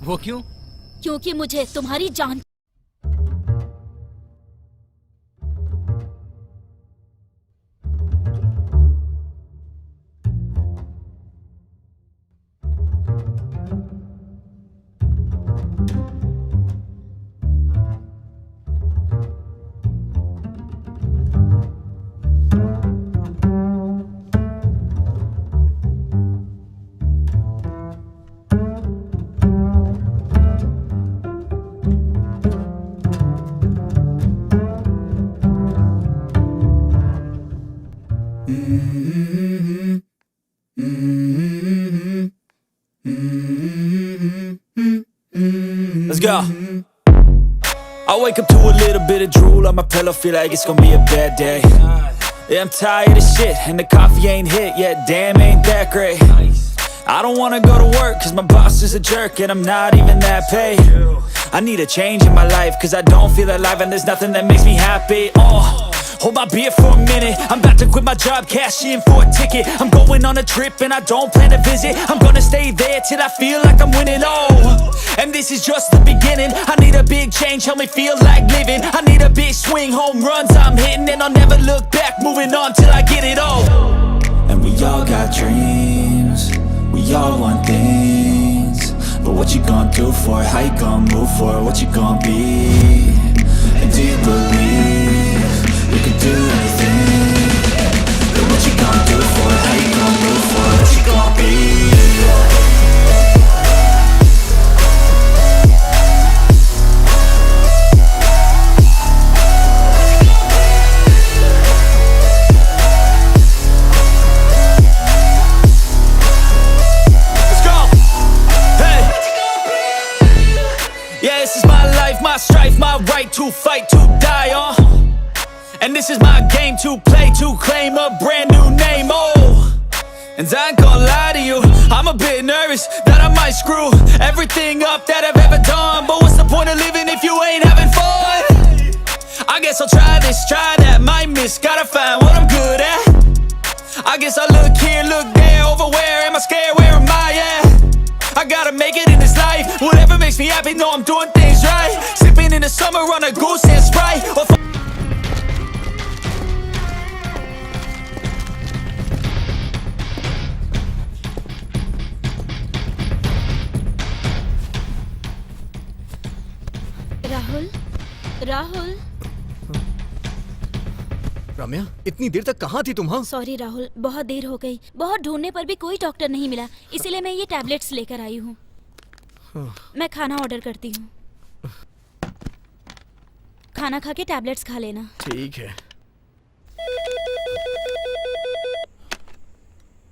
वो क्यों? क्योंकि मुझे तुम्हारी जान। Let's go. I wake up to a little bit of drool on my pillow, feel like it's gonna be a bad day. Yeah, I'm tired of shit, and the coffee ain't hit yet, damn, ain't that great. I don't wanna go to work, cause my boss is a jerk, and I'm not even that paid. I need a change in my life, cause I don't feel alive, and there's nothing that makes me happy. Hold my beer for a minute, I'm about to quit my job, cash in for a ticket. I'm going on a trip and I don't plan to visit. I'm gonna stay there till I feel like I'm winning, and this is just the beginning. I need a big change, help me feel like living. I need a big swing, home runs I'm hitting, and I'll never look back, moving on till I get it all. And we all got dreams, we all want things, but what you gonna do for it? How you gonna move for it? What you gonna be? And do you believe you can do anything? But what you gonna do for it? How you gonna move for it? What you gonna be? Let's go! Hey! Yeah, this is my life, my strife, my right to fight, to die on. And this is my game to play, to claim a brand new name, And I ain't gonna lie to you, I'm a bit nervous that I might screw everything up that I've ever done. But what's the point of living if you ain't having fun? I guess I'll try this, try that, might miss, gotta find what I'm good at. I guess I look here, look there, over where am I scared, where am I at? I gotta make it in this life, whatever makes me happy, know I'm doing things right. Sipping in the summer on a goose and Sprite, or Rahul, Rahul. रम्या, इतनी देर तक कहाँ थी तुम? हाँ, sorry Rahul, बहुत देर हो गई। बहुत ढूंढने पर भी कोई डॉक्टर नहीं मिला, इसीलिए मैं ये टैबलेट्स लेकर आई हूँ। मैं खाना ऑर्डर करती हूँ। खाना खा के टैबलेट्स खा लेना। ठीक है।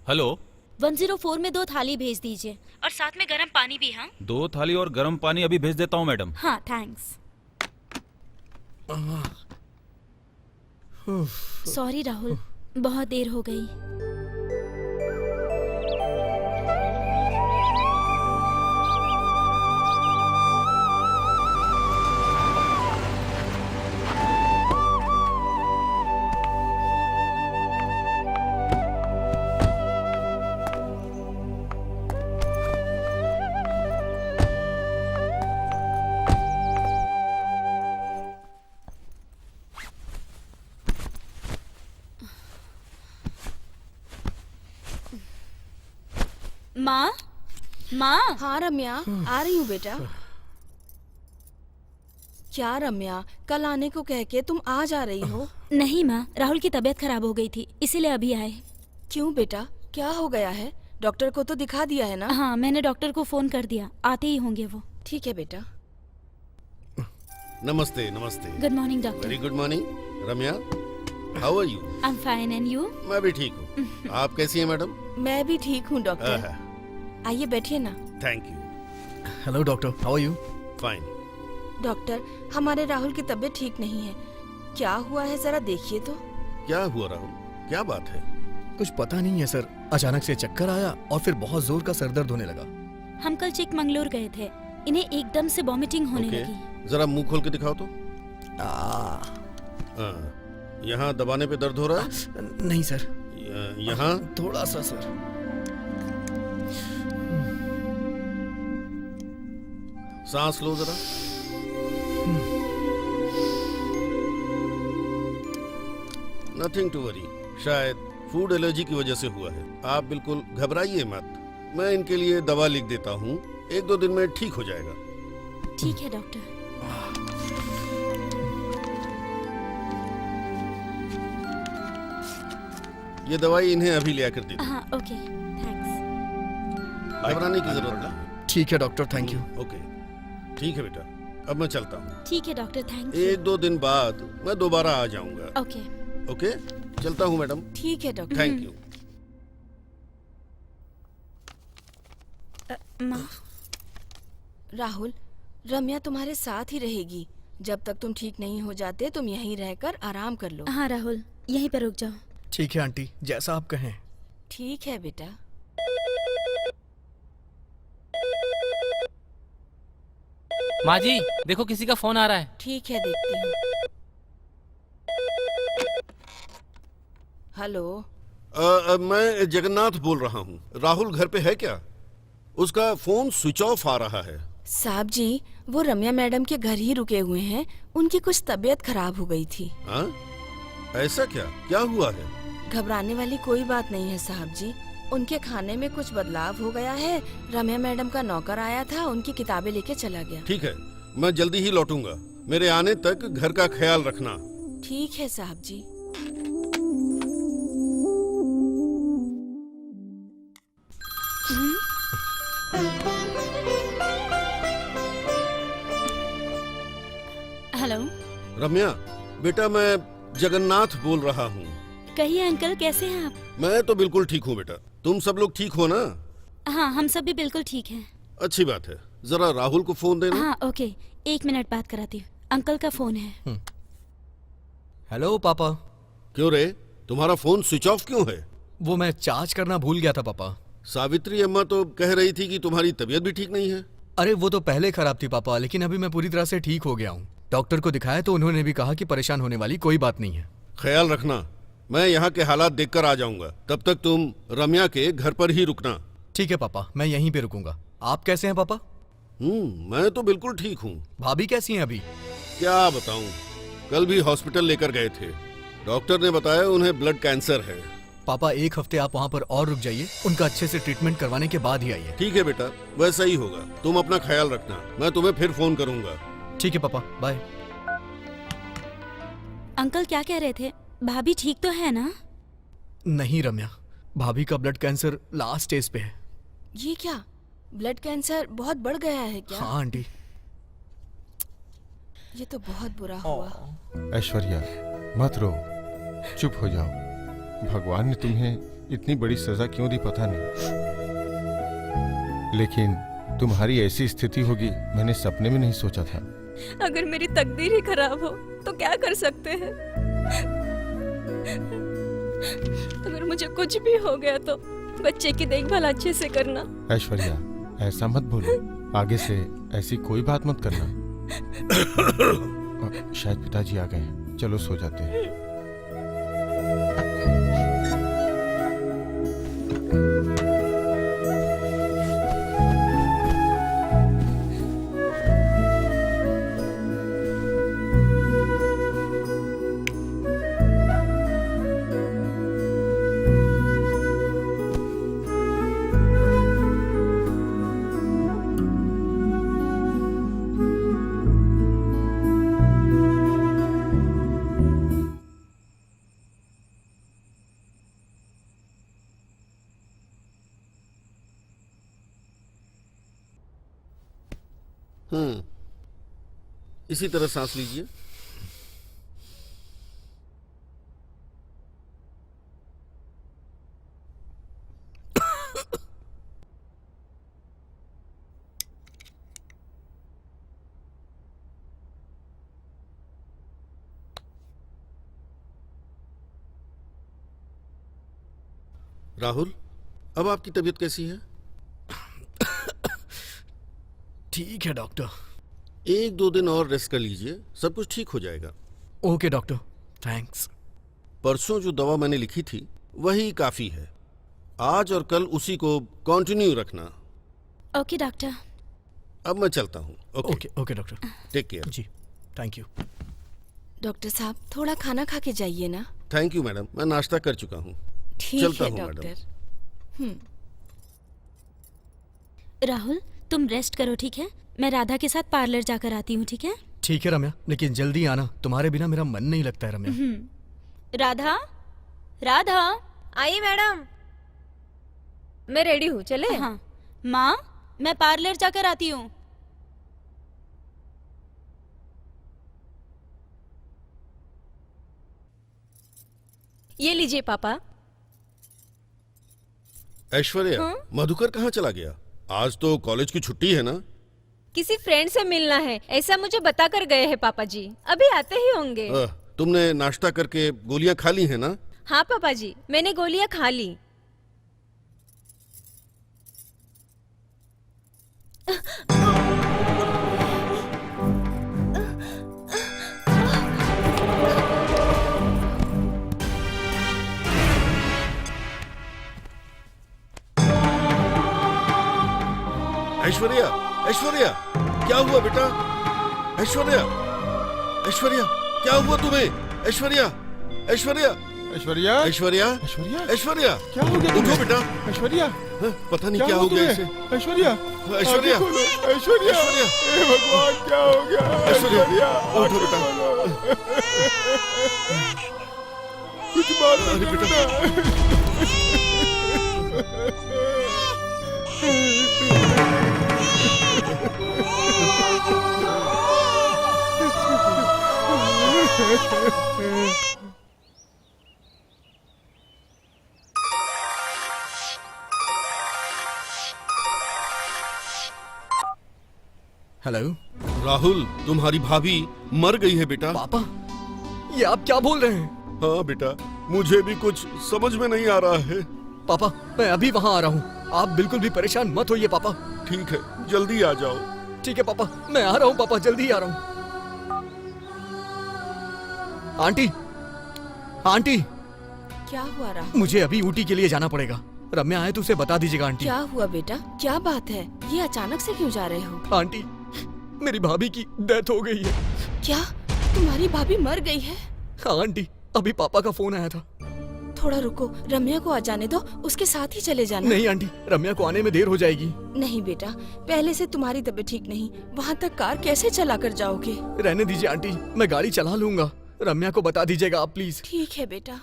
हेलो, 104 में 2 थाली भेज दीजिए और साथ में गर्म पानी भी। हाँ, 2 थाली और गर्म पानी अभी भेज देता हूँ मैडम। हाँ, थैंक्स। सॉरी राहुल, बहुत देर हो गई। माँ, माँ। हाँ रम्या, आ रही हूँ बेटा। क्या रम्या, कल आने को कह के तुम आज आ रही हो? नहीं माँ, राहुल की तबीयत खराब हो गई थी, इसीलिए अभी आए। क्यों बेटा, क्या हो गया है? डॉक्टर को तो दिखा दिया है ना? हाँ, मैंने डॉक्टर को फोन कर दिया, आते ही होंगे वो। ठीक है बेटा। नमस्ते नमस्ते। Good morning doctor. Very good morning. Ramya, how are you? I am fine, and you? मैं भी ठीक हूँ। आप कैसी हैं मैडम? मैं भी ठीक हूँ डॉक्टर। आइए बैठिए ना। Thank you. Hello doctor, how are you? Fine. Doctor, हमारे राहुल की तबीयत ठीक नहीं है। क्या हुआ है, जरा देखिए तो। क्या हुआ राहुल, क्या बात है? कुछ पता नहीं है सर, अचानक से चक्कर आया और फिर बहुत जोर का सर दर्द होने लगा। हम कल चिकमंगलूर गए थे, इन्हें एकदम से वॉमिटिंग होने ओके, लगी। जरा मुंह खोल के दिखाओ तो। आ, यहाँ दबाने पे दर्द हो रहा है? नहीं सर, यहाँ? थोड़ा सा सर। सांस लो जरा। नथिंग टू वरी, शायद फूड एलर्जी की वजह से हुआ है। आप बिल्कुल घबराइए मत, मैं इनके लिए दवा लिख देता हूँ, 1-2 दिन में ठीक हो जाएगा। ठीक है डॉक्टर। ये दवाई इन्हें अभी ले आकर दे दो। हाँ ओके, थैंक्स। घबराने की जरूरत नहीं। ठीक है डॉक्टर, थैंक यू। ओके, ठीक है बेटा, अब मैं चलता हूँ। ठीक है डॉक्टर, थैंक यू। 1-2 दिन बाद मैं दोबारा आ जाऊंगा। ओके ओके, चलता हूँ मैडम। ठीक है डॉक्टर। Thank you. माँ, राहुल, रम्या तुम्हारे साथ ही रहेगी। जब तक तुम ठीक नहीं हो जाते तुम यहीं रहकर आराम कर लो। हाँ राहुल, यहीं पर रुक जाओ। ठीक है आंटी, जैसा आप कहें। ठीक है बेटा। माँ जी, देखो किसी का फोन आ रहा है। ठीक है, देखती हूँ। हेलो। मैं जगन्नाथ बोल रहा हूँ। राहुल घर पे है क्या? उसका फोन स्विच ऑफ आ रहा है। साहब जी, वो रम्या मैडम के घर ही रुके हुए हैं। उनकी कुछ तबीयत खराब हो गई थी। हाँ? ऐसा क्या? क्या हुआ है? घबराने वाली कोई बात नहीं है साहब जी। उनके खाने में कुछ बदलाव हो गया है। रम्या मैडम का नौकर आया था, उनकी किताबें लेके चला गया। ठीक है, मैं जल्दी ही लौटूंगा। मेरे आने तक घर का ख्याल रखना। ठीक है साहब जी। हेलो रम्या, बेटा मैं जगन्नाथ बोल रहा हूँ। कहिए अंकल, कैसे हैं आप? मैं तो बिल्कुल ठीक हूँ बेटा। तुम सब लोग ठीक हो ना? हाँ, हम सब भी बिल्कुल ठीक हैं। अच्छी बात है। जरा राहुल को फोन देना। हाँ ओके, 1 मिनट बात कराती हूँ। अंकल का फोन है। हेलो पापा। क्यों रे, तुम्हारा फोन स्विच ऑफ क्यों है? वो मैं चार्ज करना भूल गया था पापा। सावित्री अम्मा तो कह रही थी कि तुम्हारी तबीयत भी ठीक नहीं है। अरे वो तो पहले खराब थी पापा, लेकिन अभी मैं पूरी तरह से ठीक हो गया हूँ। डॉक्टर को दिखाया तो उन्होंने भी कहा कि परेशान होने वाली कोई बात नहीं है। ख्याल रखना, मैं यहाँ के हालात देखकर आ जाऊंगा। तब तक तुम रम्या के घर पर ही रुकना। ठीक है पापा, मैं यहीं पे रुकूंगा। आप कैसे हैं पापा? मैं तो बिल्कुल ठीक हूँ। भाभी कैसी हैं अभी? क्या बताऊं, कल भी हॉस्पिटल लेकर गए थे। डॉक्टर ने बताया उन्हें ब्लड कैंसर है। पापा 1 हफ्ते आप वहाँ पर और रुक जाइए, उनका अच्छे से ट्रीटमेंट करवाने के बाद ही आइए। ठीक है बेटा, वैसा ही होगा। तुम अपना ख्याल रखना, मैं तुम्हें फिर फोन करूंगा। ठीक है पापा, बाय। अंकल क्या कह रहे थे? भाभी ठीक तो है ना? नहीं रम्या, भाभी का ब्लड कैंसर लास्ट स्टेज पे है। ये क्या, ब्लड कैंसर बहुत बढ़ गया है क्या? हाँ आंटी। ये तो बहुत बुरा हुआ। ऐश्वर्या, मत रो, चुप हो जाओ। भगवान ने तुम्हें इतनी बड़ी सजा क्यों दी पता नहीं, लेकिन तुम्हारी ऐसी स्थिति होगी मैंने सपने में नहीं सोचा था। अगर मेरी तकदीर ही खराब हो तो क्या कर सकते हैं? अगर मुझे कुछ भी हो गया तो बच्चे की देखभाल अच्छे से करना। ऐश्वर्या, ऐसा मत बोलो, आगे से ऐसी कोई बात मत करना। शायद पिताजी आ गए हैं, चलो सो जाते हैं। इसी तरह सांस लीजिए। राहुल, अब आपकी तबीयत कैसी है? ठीक है डॉक्टर। 1-2 दिन और रेस्ट कर लीजिए, सब कुछ ठीक हो जाएगा। Okay doctor, thanks. परसों जो दवा मैंने लिखी थी वही काफी है। आज और कल उसी को कंटिन्यू रखना। Okay doctor. अब मैं चलता हूँ। Okay okay doctor. Take care. जी, थैंक यू। डॉक्टर साहब थोड़ा खाना खा के जाइए ना। थैंक यू मैडम, मैं नाश्ता कर चुका हूँ। ठीक चलता है हूँ डॉक्टर। राहुल तुम रेस्ट करो, ठीक है? मैं राधा के साथ पार्लर जाकर आती हूँ, ठीक है? ठीक है रम्या, लेकिन जल्दी आना, तुम्हारे बिना मेरा मन नहीं लगता है रम्या। राधा, राधा। आई मैडम, मैं रेडी हूँ, चले? हाँ माँ, मैं पार्लर जाकर आती हूँ। ये लीजिए पापा। ऐश्वर्या, मधुकर कहाँ चला गया? आज तो कॉलेज की छुट्टी है ना? किसी फ्रेंड से मिलना है, ऐसा मुझे बता कर गए हैं पापा जी। अभी आते ही होंगे। तुमने नाश्ता करके गोलियां खा ली है ना? हाँ पापा जी, मैंने गोलियां खा ली। ऐश्वर्या, ऐश्वर्या, क्या हुआ बेटा? ऐश्वर्या, ऐश्वर्या, क्या हुआ तुम्हें? ऐश्वर्या, ऐश्वर्या, ऐश्वर्या, ऐश्वर्या, ऐश्वर्या, ऐश्वर्या, क्या हो गया उठो तुम्हें? बेटा। ऐश्वर्या, पता नहीं क्या हो गया इसे। ऐश्वर्या, ऐश्वर्या, आंखें खोलो, ऐश्वर्या, ऐश्वर्या, हे भगवान क्या हो गया? ऐश्वर्या, उठो बेटा। कुछ बात नहीं बेटा। हेलो राहुल, तुम्हारी भाभी मर गई है बेटा। पापा, ये आप क्या बोल रहे हैं? हाँ बेटा, मुझे भी कुछ समझ में नहीं आ रहा है। पापा, मैं अभी वहाँ आ रहा हूँ, आप बिल्कुल भी परेशान मत होइए पापा। ठीक है, जल्दी आ जाओ। ठीक है पापा, मैं आ रहा हूँ पापा, जल्दी आ रहा हूँ। आंटी, आंटी, क्या हुआ राहुल? मुझे अभी ऊटी के लिए जाना पड़ेगा। रम्या आए तो उसे बता दीजिएगा आंटी। क्या हुआ बेटा? क्या बात है? ये अचानक से क्यों जा रहे हो? आंटी, मेरी भाभी की डेथ हो गई है। क्या तुम्हारी भाभी मर गई है? हाँ आंटी, अभी पापा का फोन आया था। थोड़ा रुको, रम्या को आ जाने दो, उसके साथ ही चले जाना। नहीं आंटी, रम्या को आने में देर हो जाएगी। नहीं बेटा, पहले से तुम्हारी तबीयत ठीक नहीं, वहाँ तक कार कैसे चला कर जाओगे? रहने दीजिए आंटी, मैं गाड़ी चला लूंगा। रम्या को बता दीजिएगा आप प्लीज। ठीक है बेटा।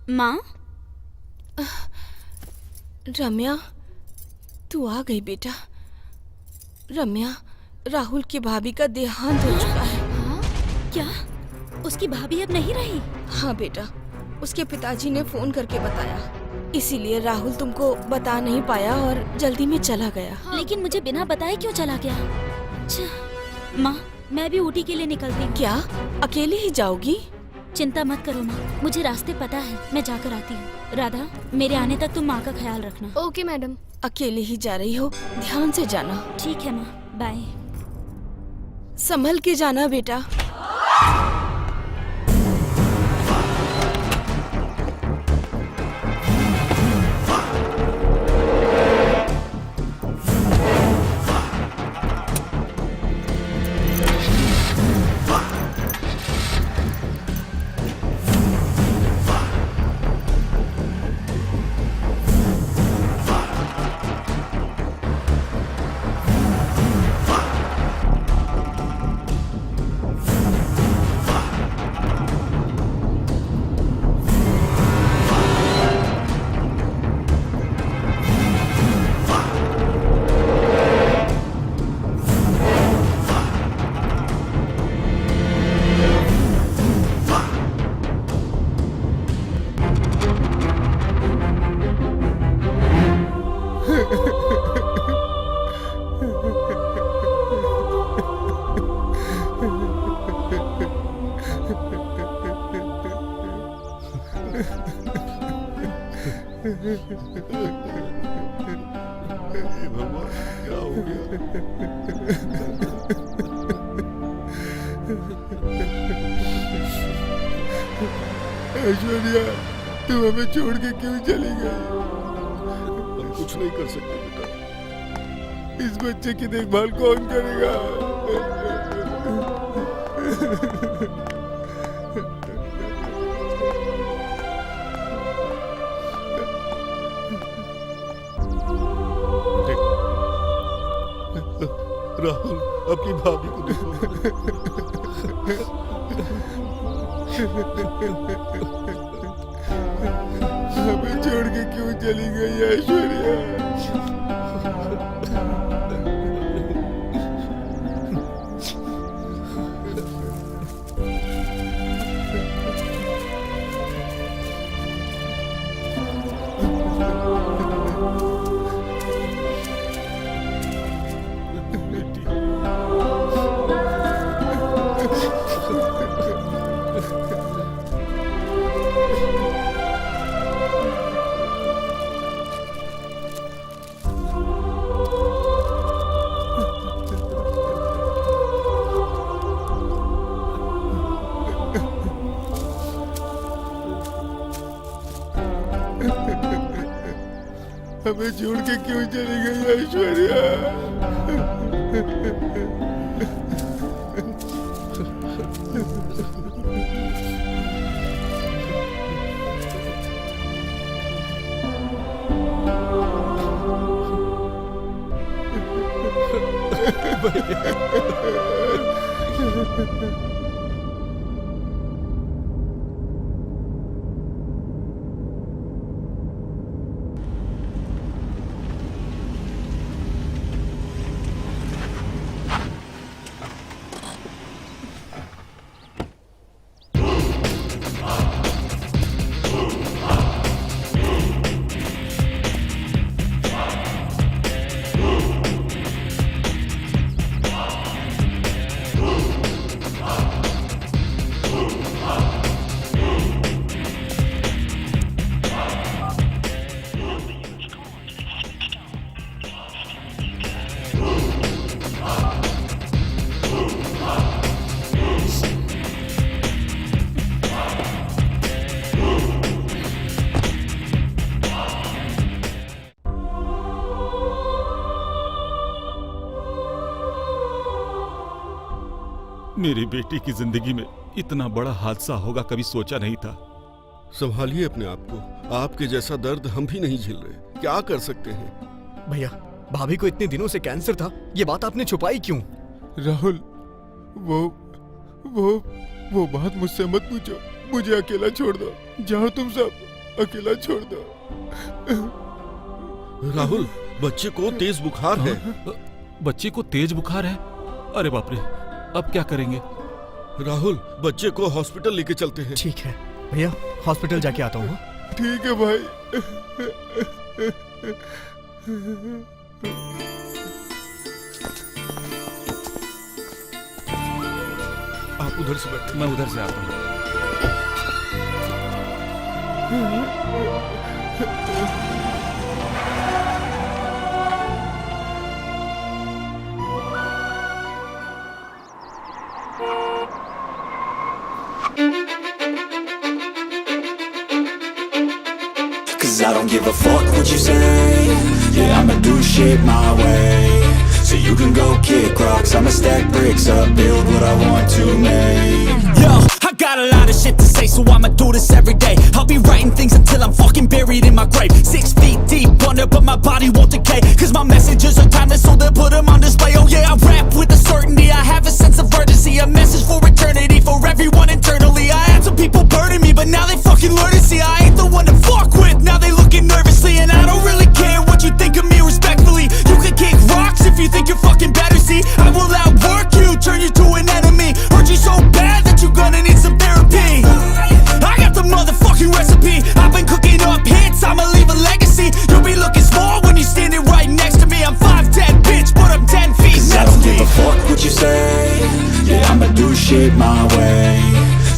माँ, रम्या, तू आ गई बेटा। रम्या, राहुल की भाभी का देहांत हो चुका है। हाँ? क्या उसकी भाभी अब नहीं रही? हाँ बेटा, उसके पिताजी ने फोन करके बताया, इसीलिए राहुल तुमको बता नहीं पाया और जल्दी में चला गया। लेकिन मुझे बिना बताए क्यों चला गया? अच्छा। माँ, मैं भी ऊटी के लिए निकलती हूँ। क्या अकेले ही जाओगी? चिंता मत करो माँ, मुझे रास्ते पता है, मैं जाकर आती हूँ। राधा, मेरे आने तक तुम माँ का ख्याल रखना। Okay madam. अकेले ही जा रही हो, ध्यान से जाना। ठीक है माँ, बाय। संभल के जाना बेटा। हे भगवान, क्या हो गया? ऐश्वर्या, तुम हमें छोड़ के क्यों चली गई? हम कुछ नहीं कर सकते बेटा। इस बच्चे की देखभाल कौन करेगा? राहुल, अपनी भाभी को देखो। हमें छोड़ के क्यों चली गई ऐश्वर्या? हमें छोड़ के क्यों चली गई ऐश्वर्या? मेरी बेटी की जिंदगी में इतना बड़ा हादसा होगा कभी सोचा नहीं था। संभालिए अपने आप को। आपके जैसा दर्द हम भी नहीं झेल रहे। क्या कर सकते हैं? भैया, भाभी को इतने दिनों से कैंसर था, ये बात आपने छुपाई क्यों? राहुल, वो बात मुझसे मत पूछो। मुझे अकेला छोड़ दो। जाओ तुम सब, अकेला छोड़ दो। राहुल, बच्चे को तेज बुखार है। बच्चे को तेज बुखार है? अरे बाप रे, अब क्या करेंगे? राहुल, बच्चे को हॉस्पिटल लेके चलते हैं। ठीक है भैया, हॉस्पिटल जाके आता हूँ। ठीक है भाई। आप उधर से बैठे। मैं उधर से आता हूँ। Cause I don't give a fuck what you say. Yeah, I'ma do shit my way. So you can go kick rocks, I'ma stack bricks up, build what I want to make. Yo, I got a lot of shit to say, so I'ma do this every day. I'll be writing things until I'm fucking buried in my grave. 6 feet deep under, but my body won't decay. Cause my messages are timeless, so they'll put them on display. Oh yeah, I rap with a certainty, I have a sense of urgency. A message for eternity, for everyone internally. I had some people burning me, but now they fucking learn to see I ain't the one to fuck with. Now they looking nervously, and I don't really care what you think of me respectfully. You can kick rocks if you think you're fucking better, see. I will outwork you, turn you to an enemy. Hurt you so bad that you're gonna need some therapy. I got the motherfucking recipe. I've been cooking up hits, I'ma leave a legacy. You'll be looking small when you're standing right next to me. I'm 5'10", bitch, but I'm 10 feet next to me. I don't give a fuck what you say. Yeah, I'ma do shit my way.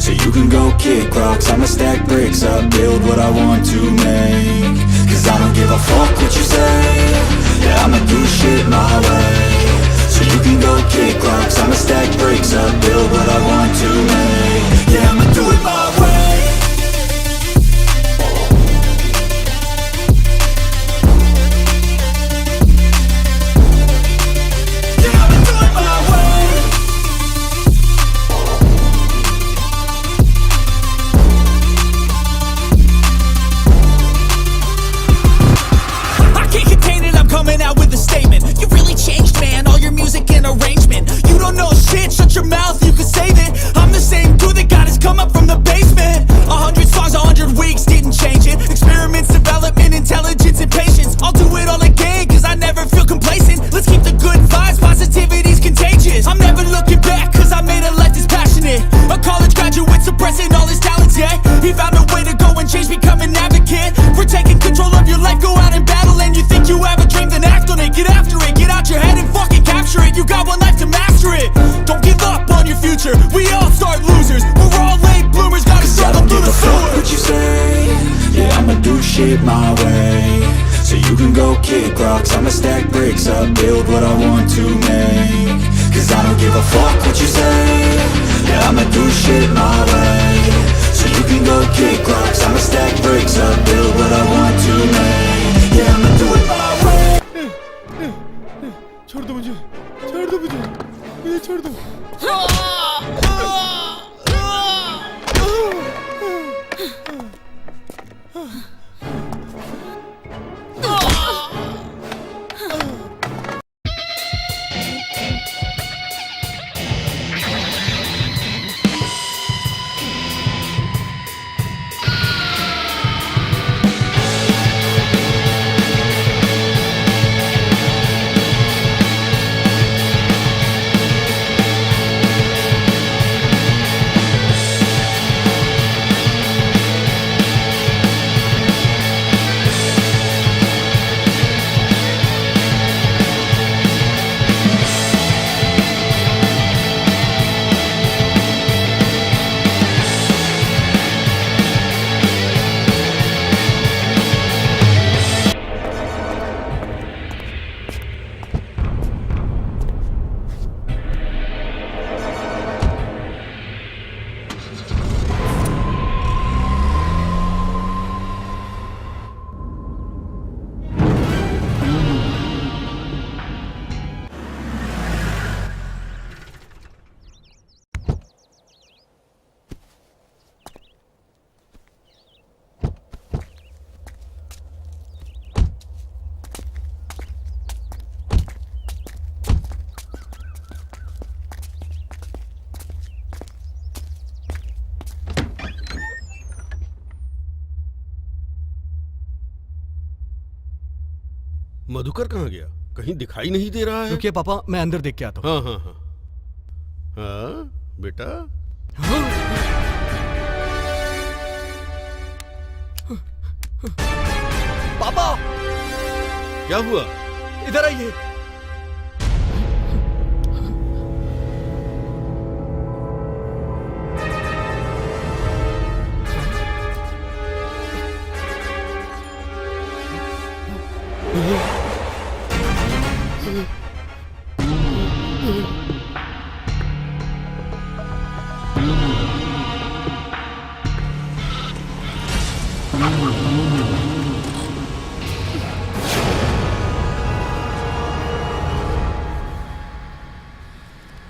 So you can go kick rocks, I'ma stack bricks up, build what I want to make. 'cause I don't give a fuck what you say. Yeah, I'ma do shit my way. So you can go kick rocks, I'ma stack bricks up, build what I want to make. Yeah, I'ma do it my way. Yeah, I'ma do it my way. I can't contain it, I'm coming out with a statement. You really changed, man, all your music and arrangement. You don't know shit, shut your mouth, you can save it. I'm the same dude that got his come up from the basement. 100 songs, 100 weeks, didn't change it. Experiments, development, intelligence, and patience. I'll do it all again, cause I never feel complacent. Let's keep the good vibes, positivity's contagious. I'm never looking back, cause I made a life that's passionate. A college graduate suppressing all his talents, yeah. He found a way to go and change, become an advocate. For taking control of your life, go out and battle. And you think you have a dream, then act on it. Get after it, get out your head and fucking capture it. You got one life to master it. Don't give up on your future, we all start losers. We're all late bloomers, gotta struggle through the sewer. What you say, yeah, I'ma do shit my way. So you can go kick rocks, I'ma stack bricks up, build what I want to make. Cause I don't give a fuck what you say. Yeah, I'ma do shit my way. So you can go kick rocks, I'ma stack bricks up, build what I want to make. Yeah, I'ma do it my way. छोड़ दो मुझे, मुझे छोड़ दो। मधुकर कहाँ गया? कहीं दिखाई नहीं दे रहा है। रुकिए पापा, मैं अंदर देख के आता हूँ। हाँ हाँ हाँ हाँ बेटा। पापा क्या हुआ? इधर आइए।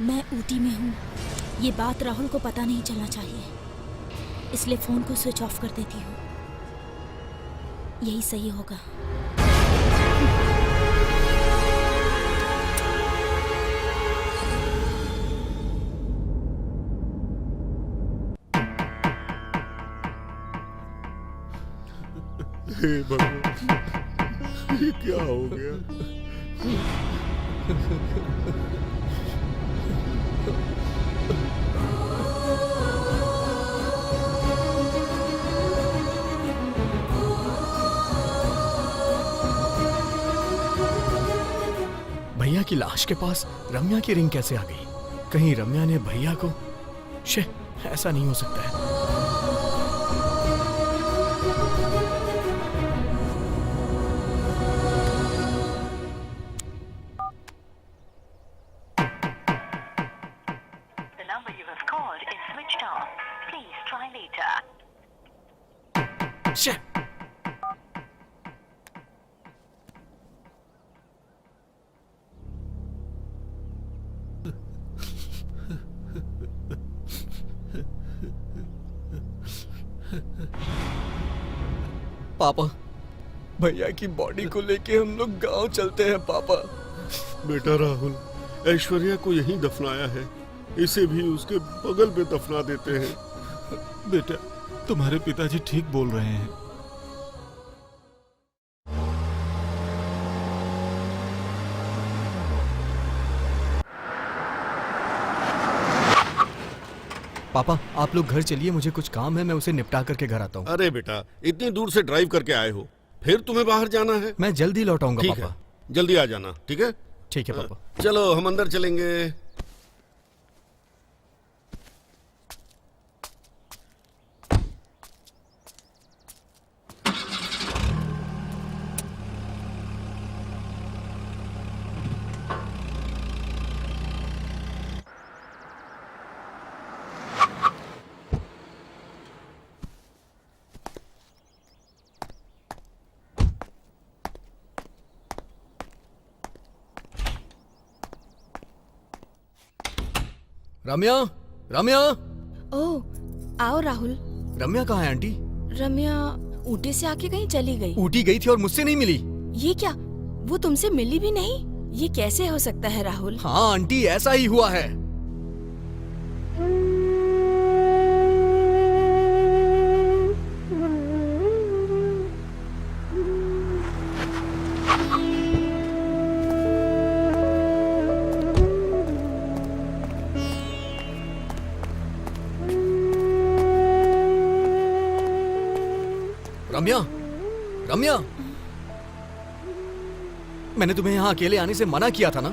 मैं ऊटी में हूँ, ये बात राहुल को पता नहीं चलना चाहिए, इसलिए फोन को स्विच ऑफ कर देती हूँ। यही सही होगा। हे भगवान, ये क्या हो गया? भैया की लाश के पास रम्या की रिंग कैसे आ गई? कहीं रम्या ने भैया को? शे, ऐसा नहीं हो सकता है। mode is switched off. Please try later. Shit. पापा, भैया की बॉडी को लेके हम लोग गांव चलते हैं पापा। बेटा राहुल, ऐश्वर्या को यहीं दफनाया है, इसे भी उसके बगल में दफना देते हैं। बेटा, तुम्हारे पिताजी ठीक बोल रहे हैं। पापा, आप लोग घर चलिए, मुझे कुछ काम है, मैं उसे निपटा करके घर आता हूँ। अरे बेटा, इतनी दूर से ड्राइव करके आए हो, फिर तुम्हें बाहर जाना है? मैं जल्दी लौट आऊंगा ठीक पापा। है, जल्दी आ जाना, ठीक है? ठीक है पापा। चलो हम अंदर चलेंगे। रम्या, रम्या, ओह, आओ राहुल। रम्या कहाँ है आंटी? रम्या ऊटी से आके कहीं चली गई। ऊटी गई थी और मुझसे नहीं मिली। ये क्या, वो तुमसे मिली भी नहीं? ये कैसे हो सकता है राहुल? हाँ आंटी, ऐसा ही हुआ है। रम्या, रम्या, मैंने तुम्हें यहाँ अकेले आने से मना किया था ना?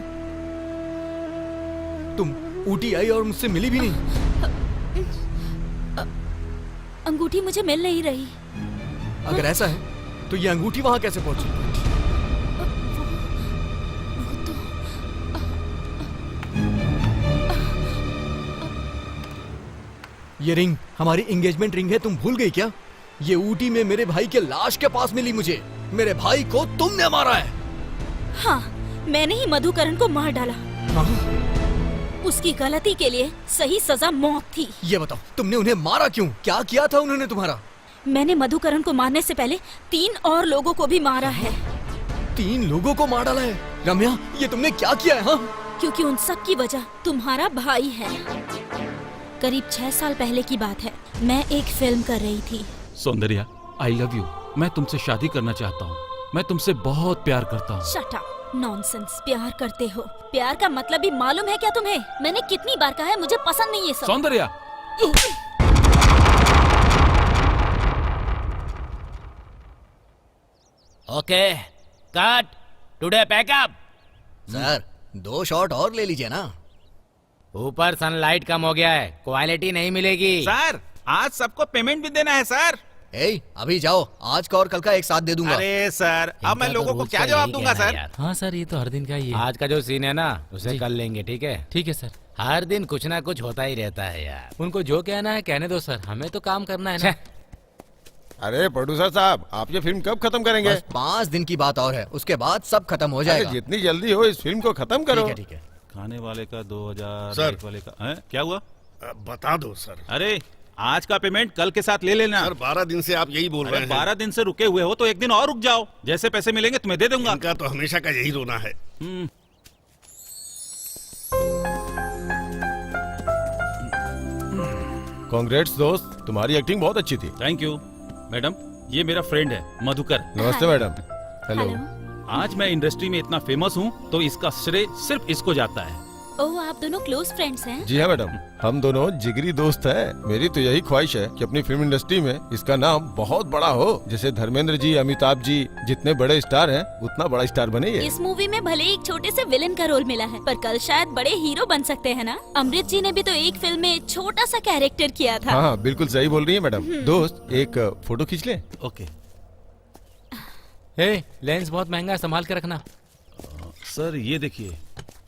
तुम ऊटी आई और मुझसे मिली भी नहीं। अंगूठी मुझे मिल नहीं रही। अगर ऐसा है तो ये अंगूठी वहां कैसे पहुंची? ये रिंग हमारी एंगेजमेंट रिंग है, तुम भूल गई क्या? ये ऊटी में मेरे भाई के लाश के पास मिली मुझे। मेरे भाई को तुमने मारा है। हाँ, मैंने ही मधुकरण को मार डाला। हाँ? उसकी गलती के लिए सही सजा मौत थी। ये बताओ, तुमने उन्हें मारा क्यों? क्या किया था उन्होंने तुम्हारा? मैंने मधुकरण को मारने से पहले 3 और लोगों को भी मारा है। 3 लोगों को मार डाला है? रम्या, ये तुमने क्या किया है? हाँ? क्योंकि उन सब की वजह तुम्हारा भाई है। करीब 6 साल पहले की बात है, मैं एक फिल्म कर रही थी। सौंदर्या, आई लव यू। मैं तुमसे शादी करना चाहता हूँ। मैं तुमसे बहुत प्यार करता हूँ। Shut up, nonsense. प्यार करते हो? प्यार का मतलब भी मालूम है क्या तुम्हें? मैंने कितनी बार कहा है मुझे पसंद नहीं ये सब। Soundarya, okay, cut, today pack up. Sir, 2 shot और ले लीजिए ना। ऊपर सनलाइट कम हो गया है, क्वालिटी नहीं मिलेगी। सर, आज सबको पेमेंट भी देना है सर। अभी जाओ, आज का और कल का एक साथ दे दूंगा। अरे सर, अब मैं लोगों को क्या जवाब दूंगा सर? हाँ सर, ये तो हर दिन का ही है। आज का जो सीन है ना, उसे कल लेंगे, ठीक है? ठीक है सर। हर दिन कुछ ना कुछ होता ही रहता है यार। उनको जो कहना है कहने दो सर, हमें तो काम करना है ना। अरे प्रोड्यूसर साहब, आप ये फिल्म कब खत्म करेंगे? बस 5 दिन की बात और है, उसके बाद सब खत्म हो जाएगा। जितनी जल्दी हो इस फिल्म को खत्म करो। ठीक है। खाने वाले का 2000, सर। बाइक वाले का क्या हुआ? बता दो सर। अरे आज का पेमेंट कल के साथ ले लेना। सर 12 दिन से आप यही बोल रहे हैं। 12 दिन से रुके हुए हो तो एक दिन और रुक जाओ, जैसे पैसे मिलेंगे तुम्हें दे दूंगा। इनका तो हमेशा का यही रोना है। कांग्रेट्स दोस्त, तुम्हारी एक्टिंग बहुत अच्छी थी। Thank you madam. ये मेरा फ्रेंड है मधुकर। नमस्ते मैडम। हेलो। आज मैं इंडस्ट्री में इतना फेमस हूँ तो इसका श्रेय सिर्फ इसको जाता है। ओह, आप दोनों क्लोज फ्रेंड्स हैं? जी हाँ मैडम, हम दोनों जिगरी दोस्त हैं। मेरी तो यही ख्वाहिश है कि अपनी फिल्म इंडस्ट्री में इसका नाम बहुत बड़ा हो। जैसे धर्मेंद्र जी, अमिताभ जी जितने बड़े स्टार हैं, उतना बड़ा स्टार बने ये। इस मूवी में भले एक छोटे से विलेन का रोल मिला है, पर कल शायद बड़े हीरो बन सकते हैं ना? अमृत जी ने भी तो एक फिल्म में छोटा सा कैरेक्टर किया था। हाँ, बिल्कुल सही बोल रही है मैडम। दोस्त, एक फोटो खींच ले। ओके। लेंस बहुत महंगा है, संभाल के रखना। सर ये देखिए।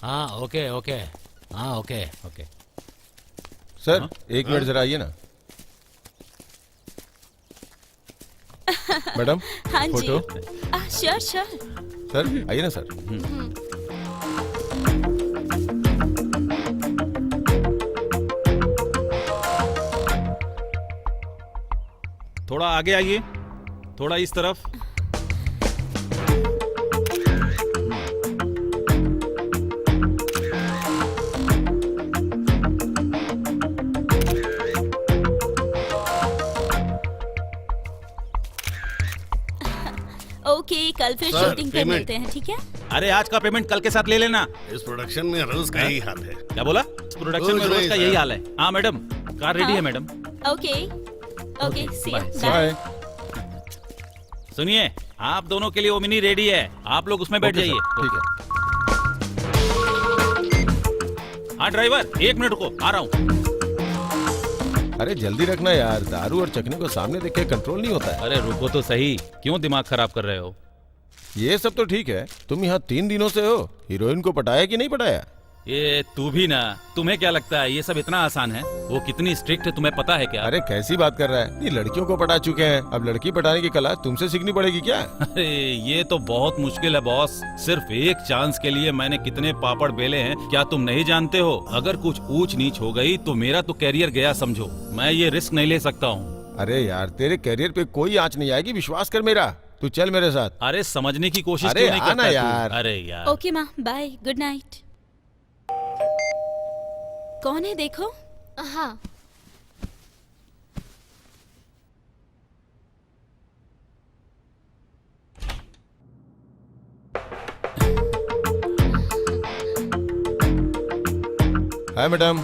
हाँ ओके ओके, हाँ ओके ओके। सर एक मिनट जरा आइए ना। मैडम हाँ जी। फोटो। Sure sure. सर आइए ना सर। थोड़ा आगे आइए, थोड़ा इस तरफ। ओके, कल फिर सर, शूटिंग पे पेमेंट। मिलते हैं, ठीक है? अरे आज का पेमेंट कल के साथ ले लेना। इस प्रोडक्शन में रोज का यही हाल है। क्या बोला? इस प्रोडक्शन में रोज रोज का नहीं, यही सर। हाल है। हाँ मैडम, कार रेडी है madam. Okay okay, see you. Bye. सुनिए, आप दोनों के लिए ओमिनी रेडी है, आप लोग उसमें बैठ ओके, जाइए। सर, ठीक है। हाँ ड्राइवर, 1 मिनट रुको, आ रहा हूँ। अरे जल्दी रखना यार, दारू और चखने को सामने देख के कंट्रोल नहीं होता है। अरे रुको तो सही, क्यों दिमाग खराब कर रहे हो? ये सब तो ठीक है, तुम यहाँ 3 दिनों से हो, हीरोइन को पटाया कि नहीं पटाया? ये तू भी ना, तुम्हें क्या लगता है ये सब इतना आसान है? वो कितनी स्ट्रिक्ट है तुम्हें पता है क्या? अरे कैसी बात कर रहा है, ये लड़कियों को पटा चुके हैं, अब लड़की पटाने की कला तुमसे सीखनी पड़ेगी क्या? अरे ये तो बहुत मुश्किल है बॉस, सिर्फ एक चांस के लिए मैंने कितने पापड़ बेले हैं, क्या तुम नहीं जानते हो? अगर कुछ ऊंच नीच हो गई तो मेरा तो कैरियर गया समझो, मैं ये रिस्क नहीं ले सकता हूँ। अरे यार तेरे कैरियर पे कोई आंच नहीं आएगी, विश्वास कर मेरा, तू चल मेरे साथ। अरे समझने की कोशिश अरे क्यों नहीं आना करता तू? यार। अरे यार। ओके माँ, बाय, गुड नाइट। कौन है देखो? हाँ। हाय मैडम,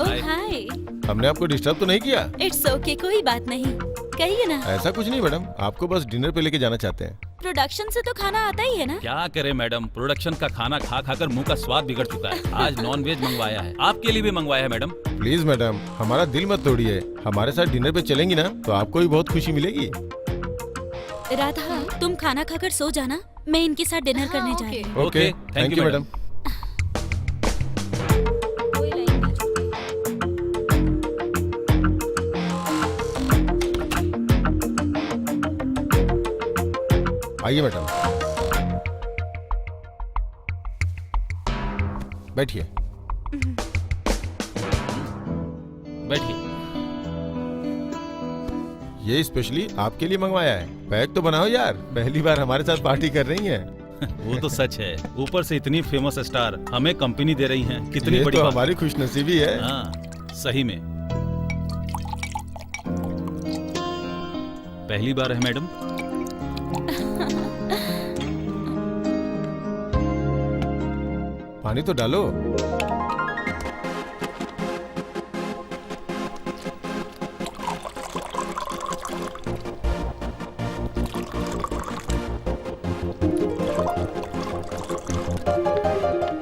ओह हाय। हमने आपको डिस्टर्ब तो नहीं किया? इट्स ओके, कोई बात नहीं, कहिए ना। ऐसा कुछ नहीं मैडम, आपको बस डिनर पे लेके जाना चाहते हैं। प्रोडक्शन से तो खाना आता ही है ना? क्या करे मैडम, प्रोडक्शन का खाना खा खाकर मुंह का स्वाद बिगड़ चुका है। आज नॉन वेज मंगवाया है, आपके लिए भी मंगवाया है मैडम। प्लीज मैडम, हमारा दिल मत तोड़िए, हमारे साथ डिनर पे चलेंगी ना तो आपको भी बहुत खुशी मिलेगी। राधा, तुम खाना खाकर सो जाना, मैं इनके साथ डिनर हाँ, करने जा ओके। रही हूँ। Okay, thank you madam. आइए मैडम, बैठिए। बैठिए। ये स्पेशली आपके लिए मंगवाया है, पैक तो बनाओ यार, पहली बार हमारे साथ पार्टी कर रही हैं। वो तो सच है, ऊपर से इतनी फेमस स्टार हमें कंपनी दे रही हैं, कितनी ये बड़ी तो बात। हमारी खुशनसीबी है। हाँ, सही में पहली बार है मैडम। पानी तो डालो।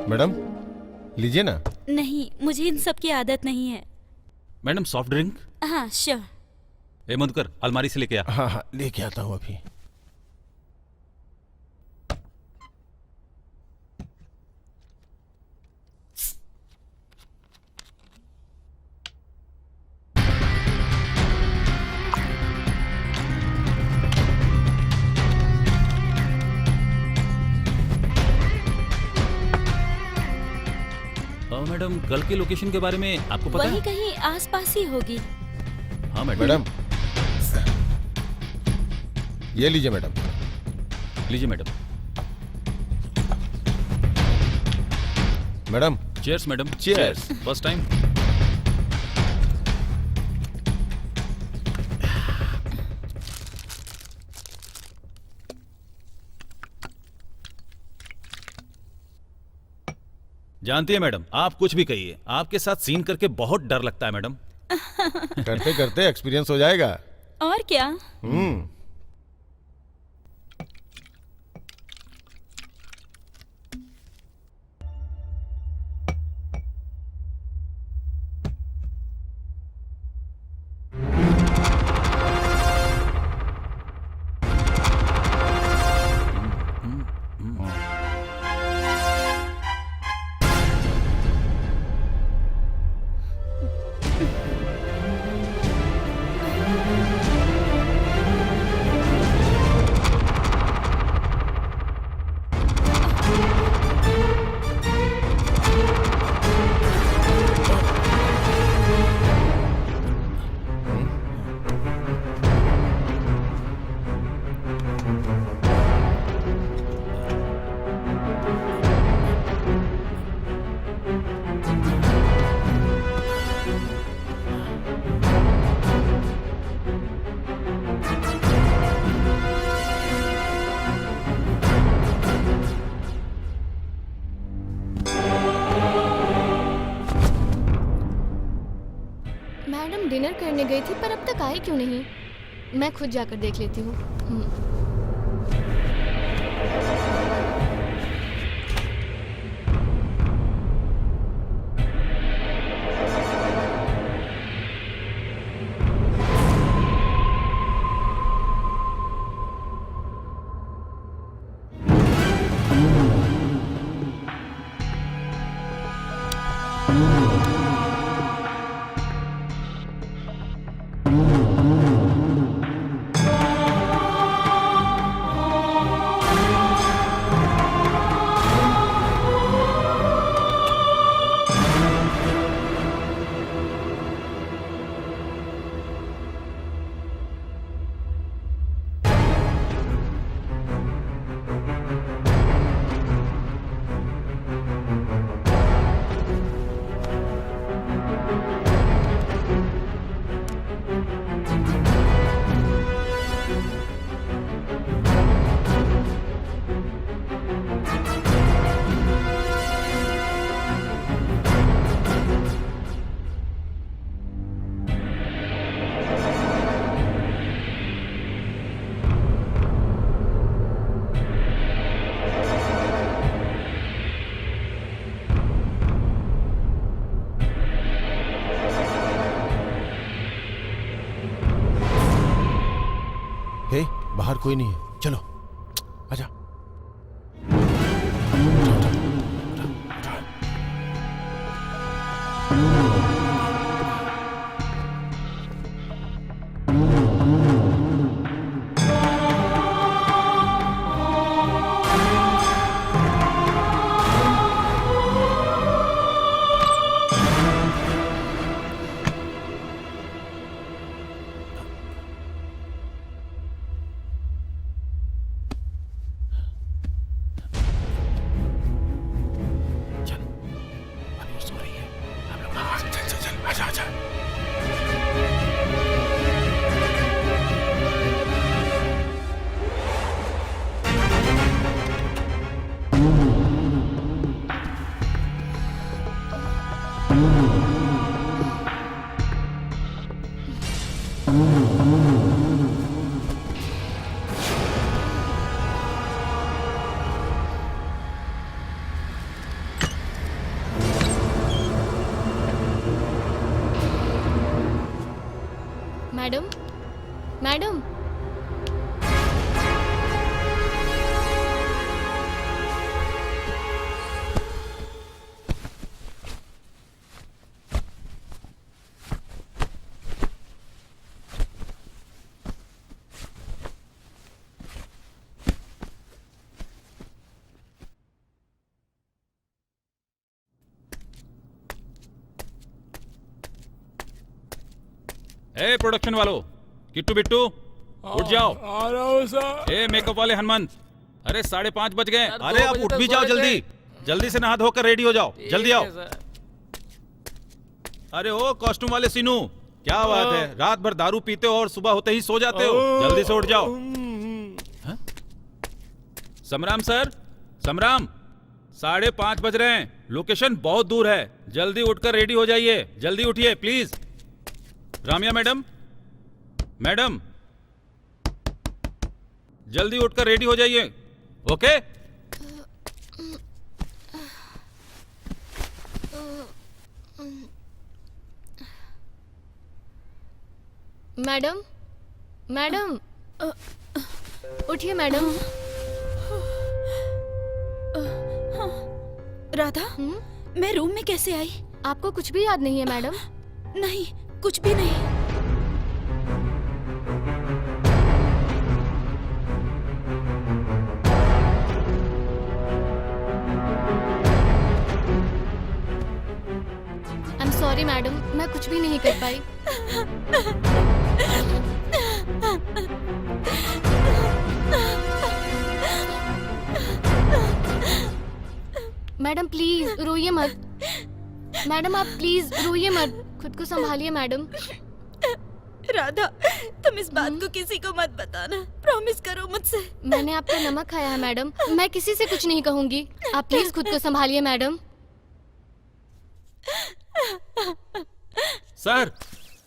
मैडम लीजिए ना। नहीं, मुझे इन सब की आदत नहीं है। Madam soft drink. हाँ श्योर। ए मधुकर, अलमारी से लेके आ। हाँ हाँ लेके आता हूँ अभी। मैडम कल के लोकेशन के बारे में आपको पता वही है? कहीं आसपास ही होगी। हाँ मैडम ये लीजिए मैडम। लीजिए madam. Madam cheers madam. Cheers। First time. जानती है मैडम, आप कुछ भी कहिए, आपके साथ सीन करके बहुत डर लगता है मैडम। करते करते एक्सपीरियंस हो जाएगा। और क्या। मैडम डिनर करने गई थी पर अब तक आए क्यों नहीं? मैं खुद जाकर देख लेती हूँ। हे, बाहर कोई नहीं है, चलो आजा। मैडम, मैडम, ए प्रोडक्शन वालों, किट्टू बिट्टू उठ जाओ। आ रहा हूं सर। ए मेकअप वाले हनुमान, अरे 5:30 बज गए। अरे अब उठ भी जाओ, जल्दी जल्दी से नहा धोकर रेडी हो जाओ, जल्दी आओ। अरे ओ कॉस्ट्यूम वाले सीनू, क्या बात है, रात भर दारू पीते हो और सुबह होते ही सो जाते हो, जल्दी से उठ जाओ। समराम सर, समराम, 5:30 बज रहे हैं, लोकेशन बहुत दूर है, जल्दी उठकर रेडी हो जाइए, जल्दी उठिए प्लीज। रामिया मैडम, मैडम जल्दी उठकर रेडी हो जाइए, ओके? मैडम, मैडम, उठिए मैडम। राधा, मैं रूम में कैसे आई? आपको कुछ भी याद नहीं है मैडम? नहीं, कुछ भी नहीं। आई एम सॉरी मैडम, मैं कुछ भी नहीं कर पाई। मैडम प्लीज रोइए मत। मैडम आप प्लीज रोइए मत, खुद को संभालिए मैडम। राधा, तुम इस बात को किसी को मत बताना, प्रॉमिस करो मुझसे। मैंने आपका नमक खाया है मैडम, मैं किसी से कुछ नहीं कहूंगी, आप प्लीज खुद को संभालिए मैडम। सर,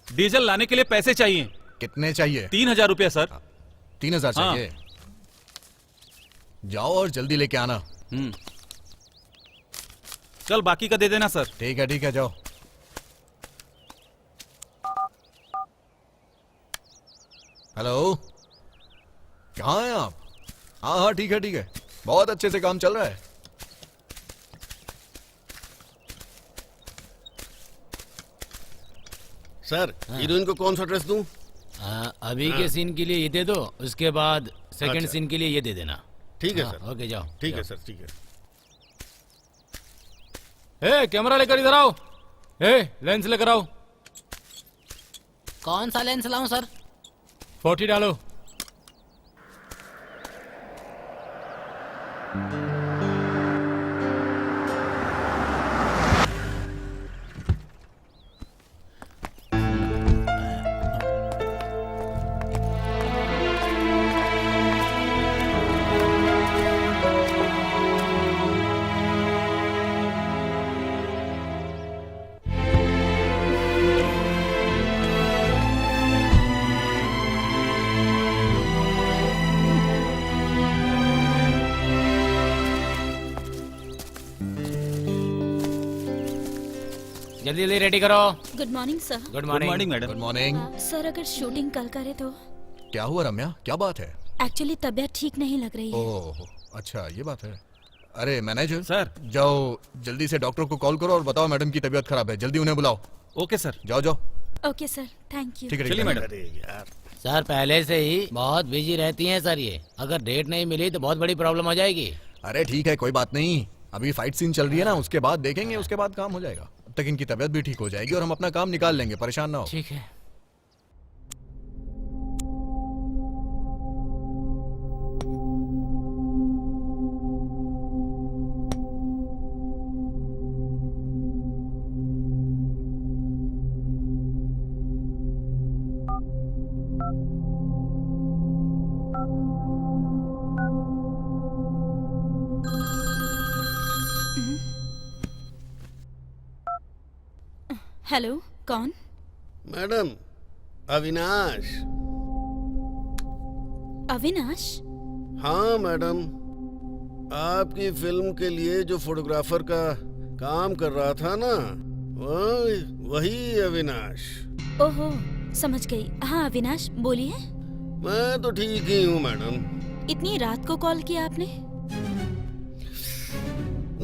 डीजल लाने के लिए पैसे चाहिए। कितने चाहिए? 3000 रुपया सर। 3000 चाहिए? जाओ और जल्दी लेके आना। चल बाकी का दे देना सर। ठीक है जाओ। हेलो, कहाँ हैं आप? हाँ ठीक है, बहुत अच्छे से काम चल रहा है। सर, हीरोइन को कौन सा ड्रेस दूं? अभी के सीन के लिए ये दे दो, उसके बाद सेकंड अच्छा। सीन के लिए ये दे देना। ठीक है हाँ, सर। ओके जाओ। ठीक है सर, ठीक है। ए कैमरा लेकर इधर आओ। ए लेंस लेकर आओ। कौन सा लेंस लाऊं सर? 40 डालो। जल्दी जल्दी रेडी करो। Good morning sir. Good morning morning madam. Good morning. Sir अगर शूटिंग कल करे तो? क्या हुआ रम्या, क्या बात है? एक्चुअली तबीयत ठीक नहीं लग रही है। ओह अच्छा, ये बात है। अरे मैनेजर सर। जाओ जल्दी से डॉक्टर को कॉल करो और बताओ मैडम की तबीयत खराब है, जल्दी उन्हें बुलाओ। Okay sir. जाओ। Okay sir, thank you. ठीक है चलिए मैडम। अरे यार, सर पहले से ही बहुत बिजी रहती हैं सर ये। अगर डेट नहीं मिली तो बहुत बड़ी प्रॉब्लम हो जाएगी। अरे ठीक है, कोई बात नहीं, अभी फाइट सीन चल रही है ना, उसके बाद देखेंगे, उसके बाद काम हो जाएगा। अब तक इनकी तबीयत भी ठीक हो जाएगी और हम अपना काम निकाल लेंगे, परेशान ना हो। ठीक है। हेलो, कौन? मैडम अविनाश। अविनाश? हाँ मैडम, आपकी फिल्म के लिए जो फोटोग्राफर का काम कर रहा था ना, वही अविनाश। ओहो, समझ गई। हाँ अविनाश, बोलिए। मैं तो ठीक ही हूँ मैडम। इतनी रात को कॉल किया आपने?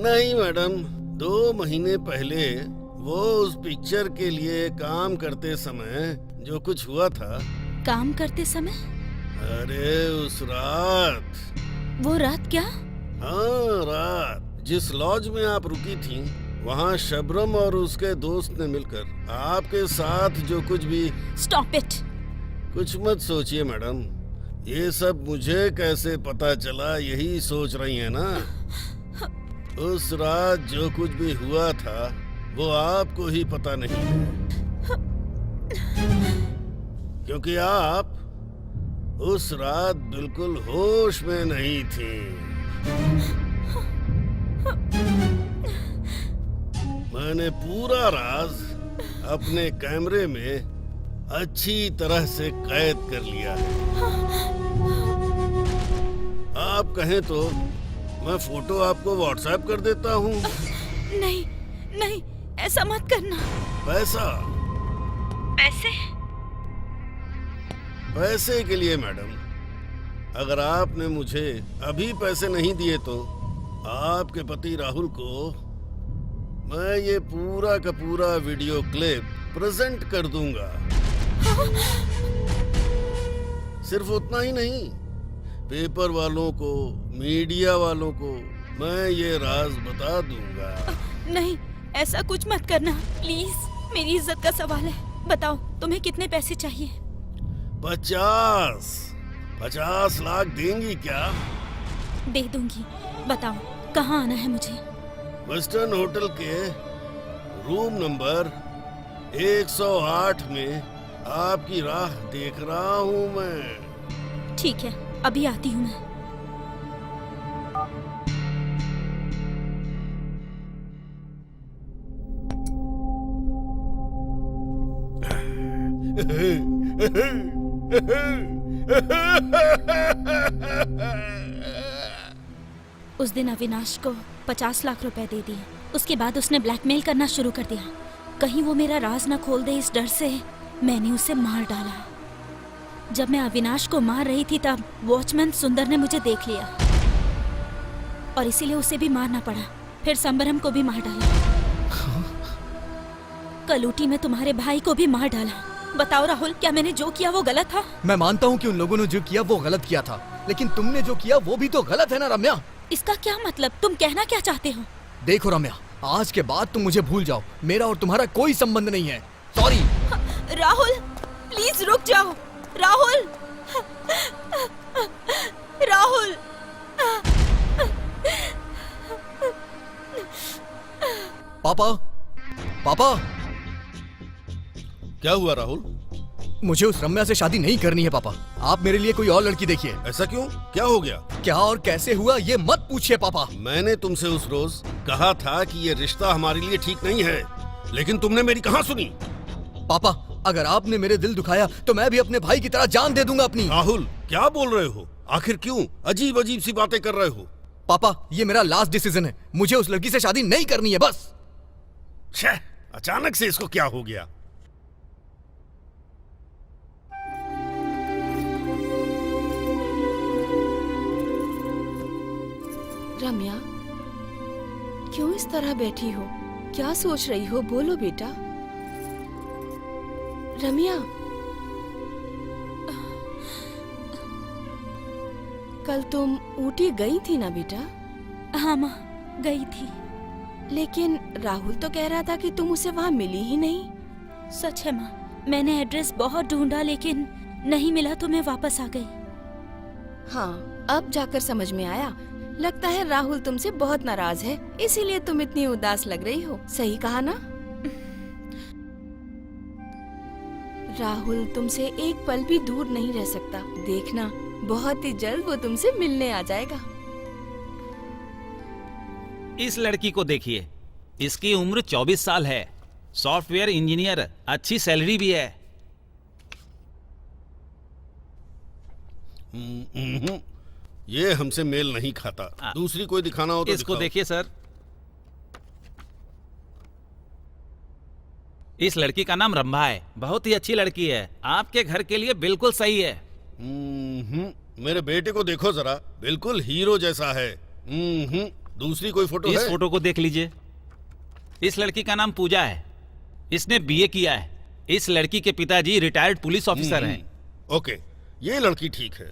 नहीं मैडम, 2 महीने पहले वो उस पिक्चर के लिए काम करते समय जो कुछ हुआ था। काम करते समय? अरे उस रात। वो रात क्या? हाँ रात, जिस लॉज में आप रुकी थी, वहाँ शबरम और उसके दोस्त ने मिलकर आपके साथ जो कुछ भी। Stop it. कुछ मत सोचिए मैडम, ये सब मुझे कैसे पता चला यही सोच रही है ना। उस रात जो कुछ भी हुआ था वो आपको ही पता नहीं है, क्योंकि आप उस रात बिल्कुल होश में नहीं थी। मैंने पूरा राज अपने कैमरे में अच्छी तरह से कैद कर लिया है। आप कहें तो मैं फोटो आपको व्हाट्सएप कर देता हूँ। नहीं नहीं, ऐसा मत करना। पैसा? पैसे? पैसे के लिए मैडम, अगर आपने मुझे अभी पैसे नहीं दिए तो आपके पति राहुल को मैं ये पूरा का पूरा वीडियो क्लिप प्रेजेंट कर दूंगा। सिर्फ उतना ही नहीं, पेपर वालों को, मीडिया वालों को मैं ये राज बता दूंगा। नहीं, ऐसा कुछ मत करना प्लीज, मेरी इज्जत का सवाल है। बताओ तुम्हें कितने पैसे चाहिए? 50 लाख देंगी क्या? दे दूंगी। बताओ कहाँ आना है मुझे? वेस्टर्न होटल के रूम नंबर 108 में आपकी राह देख रहा हूँ मैं। ठीक है, अभी आती हूँ मैं। उस दिन अविनाश को 50 लाख रुपए दे दिए। उसके बाद उसने ब्लैकमेल करना शुरू कर दिया। कहीं वो मेरा राज न खोल दे, इस डर से मैंने उसे मार डाला। जब मैं अविनाश को मार रही थी तब वॉचमैन सुंदर ने मुझे देख लिया और इसीलिए उसे भी मारना पड़ा। फिर संबरम को भी मार डाला। कलूटी में तुम्हारे भाई को भी मार डाला। बताओ राहुल, क्या मैंने जो किया वो गलत था? मैं मानता हूँ कि उन लोगों ने जो किया वो गलत किया था, लेकिन तुमने जो किया वो भी तो गलत है ना रम्या। इसका क्या मतलब? तुम कहना क्या चाहते हो? देखो रम्या, आज के बाद तुम मुझे भूल जाओ। मेरा और तुम्हारा कोई संबंध नहीं है। सॉरी। राहुल प्लीज रुक जाओ। राहुल, राहुल। पापा, पापा। क्या हुआ राहुल? मुझे उस रम्या से शादी नहीं करनी है पापा। आप मेरे लिए कोई और लड़की देखिए। ऐसा क्यों? क्या हो गया? क्या और कैसे हुआ ये मत पूछिए पापा। मैंने तुमसे उस रोज कहा था कि ये रिश्ता हमारे लिए ठीक नहीं है, लेकिन तुमने मेरी कहाँ सुनी? पापा, अगर आपने मेरे दिल दुखाया तो मैं भी अपने भाई की तरह जान दे दूंगा अपनी। राहुल, क्या बोल रहे हो? आखिर क्यों अजीब अजीब सी बातें कर रहे हो? पापा, ये मेरा लास्ट डिसीजन है। मुझे उस लड़की से शादी नहीं करनी है, बस। छह, अचानक से इसको क्या हो गया? रम्या, क्यों इस तरह बैठी हो? क्या सोच रही हो? बोलो बेटा। रम्या, कल तुम ऊटी गई थी ना बेटा? हाँ माँ, गई थी। लेकिन राहुल तो कह रहा था कि तुम उसे वहाँ मिली ही नहीं। सच है माँ, मैंने एड्रेस बहुत ढूंढा लेकिन नहीं मिला तो मैं वापस आ गई। हाँ, अब जाकर समझ में आया। लगता है राहुल तुमसे बहुत नाराज है, इसीलिए तुम इतनी उदास लग रही हो। सही कहा ना? राहुल तुमसे एक पल भी दूर नहीं रह सकता। देखना, बहुत ही जल्द वो तुमसे मिलने आ जाएगा। इस लड़की को देखिए, इसकी उम्र 24 साल है, सॉफ्टवेयर इंजीनियर, अच्छी सैलरी भी है। ये हमसे मेल नहीं खाता। दूसरी कोई दिखाना हो तो इसको दिखाओ। देखिए सर, इस लड़की का नाम रंभा है, बहुत ही अच्छी लड़की है, आपके घर के लिए बिल्कुल सही है। मेरे बेटे को देखो जरा, बिल्कुल हीरो जैसा है। दूसरी कोई फोटो इस है? फोटो को देख लीजिए। इस लड़की का नाम पूजा है, इसने बीए किया है। इस लड़की के पिताजी रिटायर्ड पुलिस ऑफिसर हैं। ओके, ये लड़की ठीक है।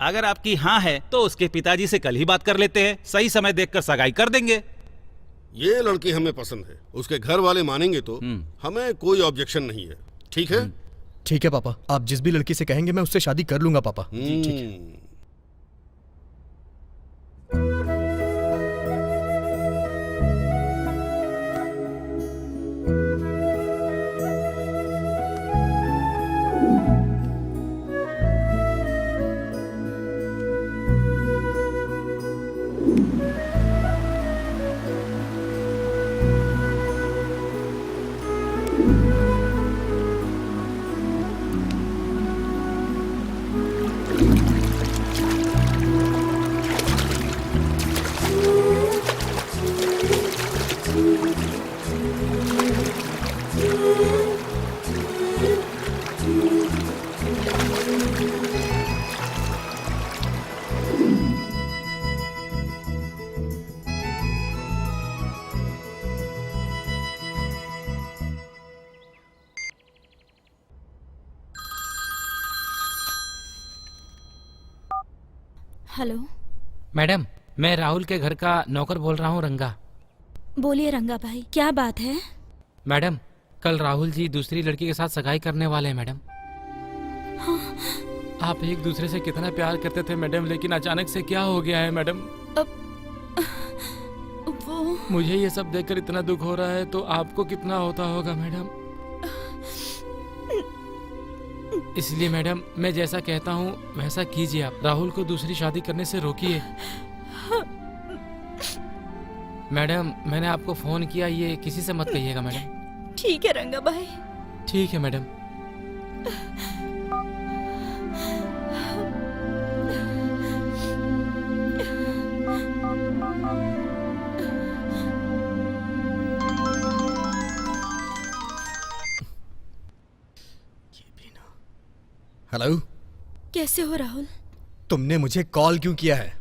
अगर आपकी हाँ है तो उसके पिताजी से कल ही बात कर लेते हैं, सही समय देखकर सगाई कर देंगे। ये लड़की हमें पसंद है, उसके घर वाले मानेंगे तो हमें कोई ऑब्जेक्शन नहीं है। ठीक है? ठीक है पापा, आप जिस भी लड़की से कहेंगे मैं उससे शादी कर लूंगा पापा। ठीक है। हेलो मैडम, मैं राहुल के घर का नौकर बोल रहा हूँ, रंगा। बोलिए रंगा भाई, क्या बात है? मैडम, कल राहुल जी दूसरी लड़की के साथ सगाई करने वाले हैं मैडम। हाँ। आप एक दूसरे से कितना प्यार करते थे मैडम, लेकिन अचानक से क्या हो गया है मैडम? वो मुझे ये सब देखकर इतना दुख हो रहा है तो आपको कितना होता होगा मैडम। इसलिए मैडम, मैं जैसा कहता हूँ वैसा कीजिए। आप राहुल को दूसरी शादी करने से रोकिए। मैडम, मैंने आपको फोन किया, ये किसी से मत कहिएगा मैडम। ठीक है रंगा भाई। ठीक है मैडम। हेलो, कैसे हो राहुल? तुमने मुझे कॉल क्यों किया है?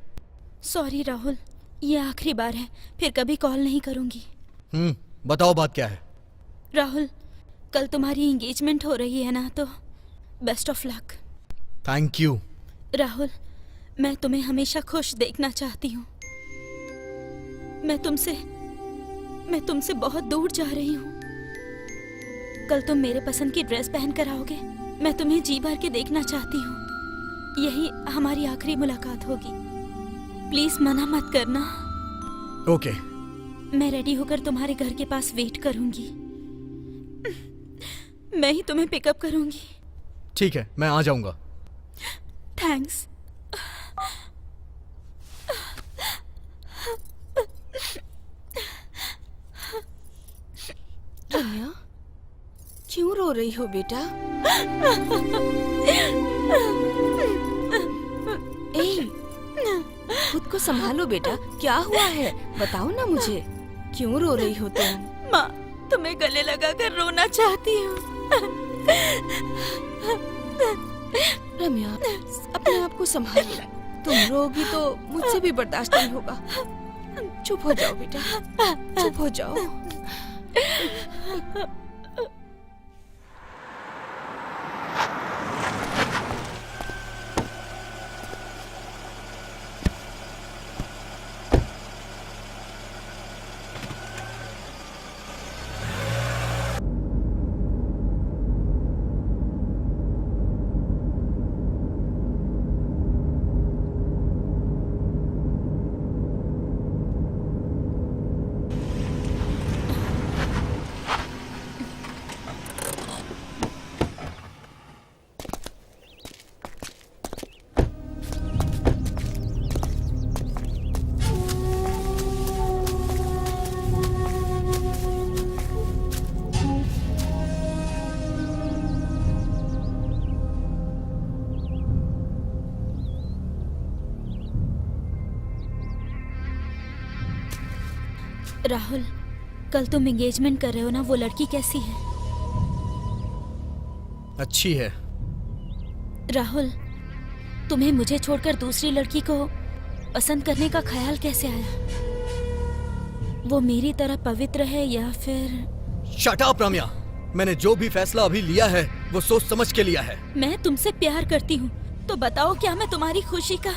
सॉरी राहुल, ये आखिरी बार है, फिर कभी कॉल नहीं करूंगी। बताओ बात क्या है? राहुल, कल तुम्हारी एंगेजमेंट हो रही है ना, तो best of luck. Thank you. Rahul, मैं तुम्हें हमेशा खुश देखना चाहती हूँ। मैं तुमसे बहुत दूर जा रही हूँ। कल तुम मेरे पसंद की ड्रेस पहन कर आओगे। मैं तुम्हें जी भर के देखना चाहती हूँ। यही हमारी आखिरी मुलाकात होगी। प्लीज मना मत करना। ओके। मैं रेडी होकर तुम्हारे घर के पास वेट करूंगी। मैं ही तुम्हें पिकअप करूंगी। ठीक है, मैं आ जाऊंगा। थैंक्स। रम्या, क्यों रो रही हो बेटा? ए, खुद को संभालो बेटा, क्या हुआ है? बताओ ना मुझे, क्यों रो रही हो तुम? माँ, तुम्हें गले लगाकर रोना चाहती हूँ। रम्या, अपने आप को संभालो। तुम रोगी तो मुझसे भी बर्दाश्त नहीं होगा। चुप हो जाओ बेटा, चुप हो जाओ। राहुल, कल तुम एंगेजमेंट कर रहे हो ना, वो लड़की कैसी है? अच्छी है। राहुल, तुम्हें मुझे छोड़कर दूसरी लड़की को पसंद करने का ख्याल कैसे आया? वो मेरी तरह पवित्र है या फिर? शट अप रम्या, मैंने जो भी फैसला अभी लिया है वो सोच समझ के लिया है। मैं तुमसे प्यार करती हूँ, तो बताओ क्या मैं तुम्हारी खुशी का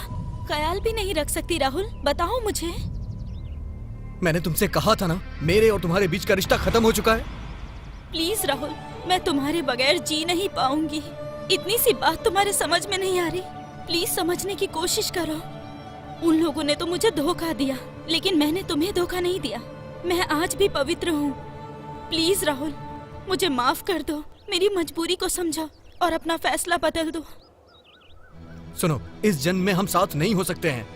ख्याल भी नहीं रख सकती? राहुल, बताओ मुझे। मैंने तुमसे कहा था ना, मेरे और तुम्हारे बीच का रिश्ता खत्म हो चुका है। प्लीज राहुल, मैं तुम्हारे बगैर जी नहीं पाऊंगी। इतनी सी बात तुम्हारे समझ में नहीं आ रही? प्लीज समझने की कोशिश करो। उन लोगों ने तो मुझे धोखा दिया, लेकिन मैंने तुम्हें धोखा नहीं दिया। मैं आज भी पवित्र हूँ। प्लीज राहुल, मुझे माफ कर दो। मेरी मजबूरी को समझो और अपना फैसला बदल दो। सुनो, इस जन्म में हम साथ नहीं हो सकते हैं।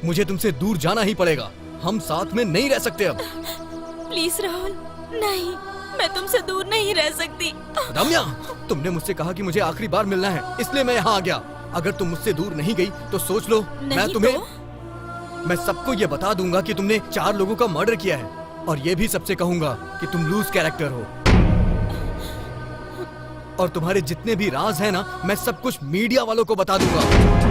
मुझे तुमसे दूर जाना ही पड़ेगा। हम साथ में नहीं रह सकते अब। प्लीज राहुल, नहीं, मैं तुमसे दूर नहीं रह सकती। रम्या, तुमने मुझसे कहा कि मुझे आखिरी बार मिलना है, इसलिए मैं यहाँ आ गया। अगर तुम मुझसे दूर नहीं गई तो सोच लो, मैं सबको ये बता दूंगा कि तुमने 4 लोगों का मर्डर किया है, और ये भी सबसे कहूंगा कि तुम लूज कैरेक्टर हो। और तुम्हारे जितने भी राज हैं ना, मैं सब कुछ मीडिया वालों को बता दूंगा।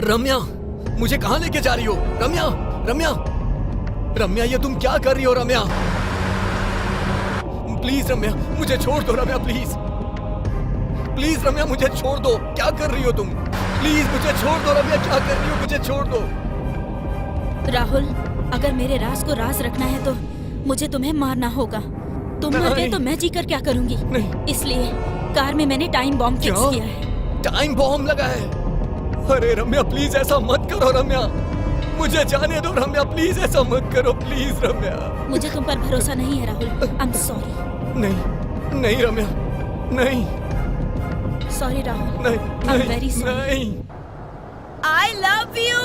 रम्या, मुझे कहाँ लेके जा रही हो? रम्या, रम्या, रम्या, ये तुम क्या कर रही हो? रम्या, प्लीज रम्या, मुझे छोड़ दो रम्या, प्लीज प्लीज रम्या, मुझे छोड़ दो। क्या कर रही हो तुम? प्लीज मुझे छोड़ दो रम्या, क्या कर रही हो? मुझे छोड़ दो। राहुल, अगर मेरे राज को राज रखना है तो मुझे तुम्हें मारना होगा। तुम मर गए तो मैं जीकर क्या करूंगी? नहीं। इसलिए कार में मैंने टाइम बॉम्ब फिक्स किया है। टाइम बॉम्ब लगा है? अरे रम्या, प्लीज ऐसा मत करो रम्या, मुझे जाने दो रम्या, प्लीज ऐसा मत करो, प्लीज रम्या। मुझे तुम पर भरोसा नहीं है राहुल। I am sorry. नहीं नहीं रम्या, नहीं। सॉरी राहुल। नहीं, आई एम वेरी सॉरी। नहीं। I love you.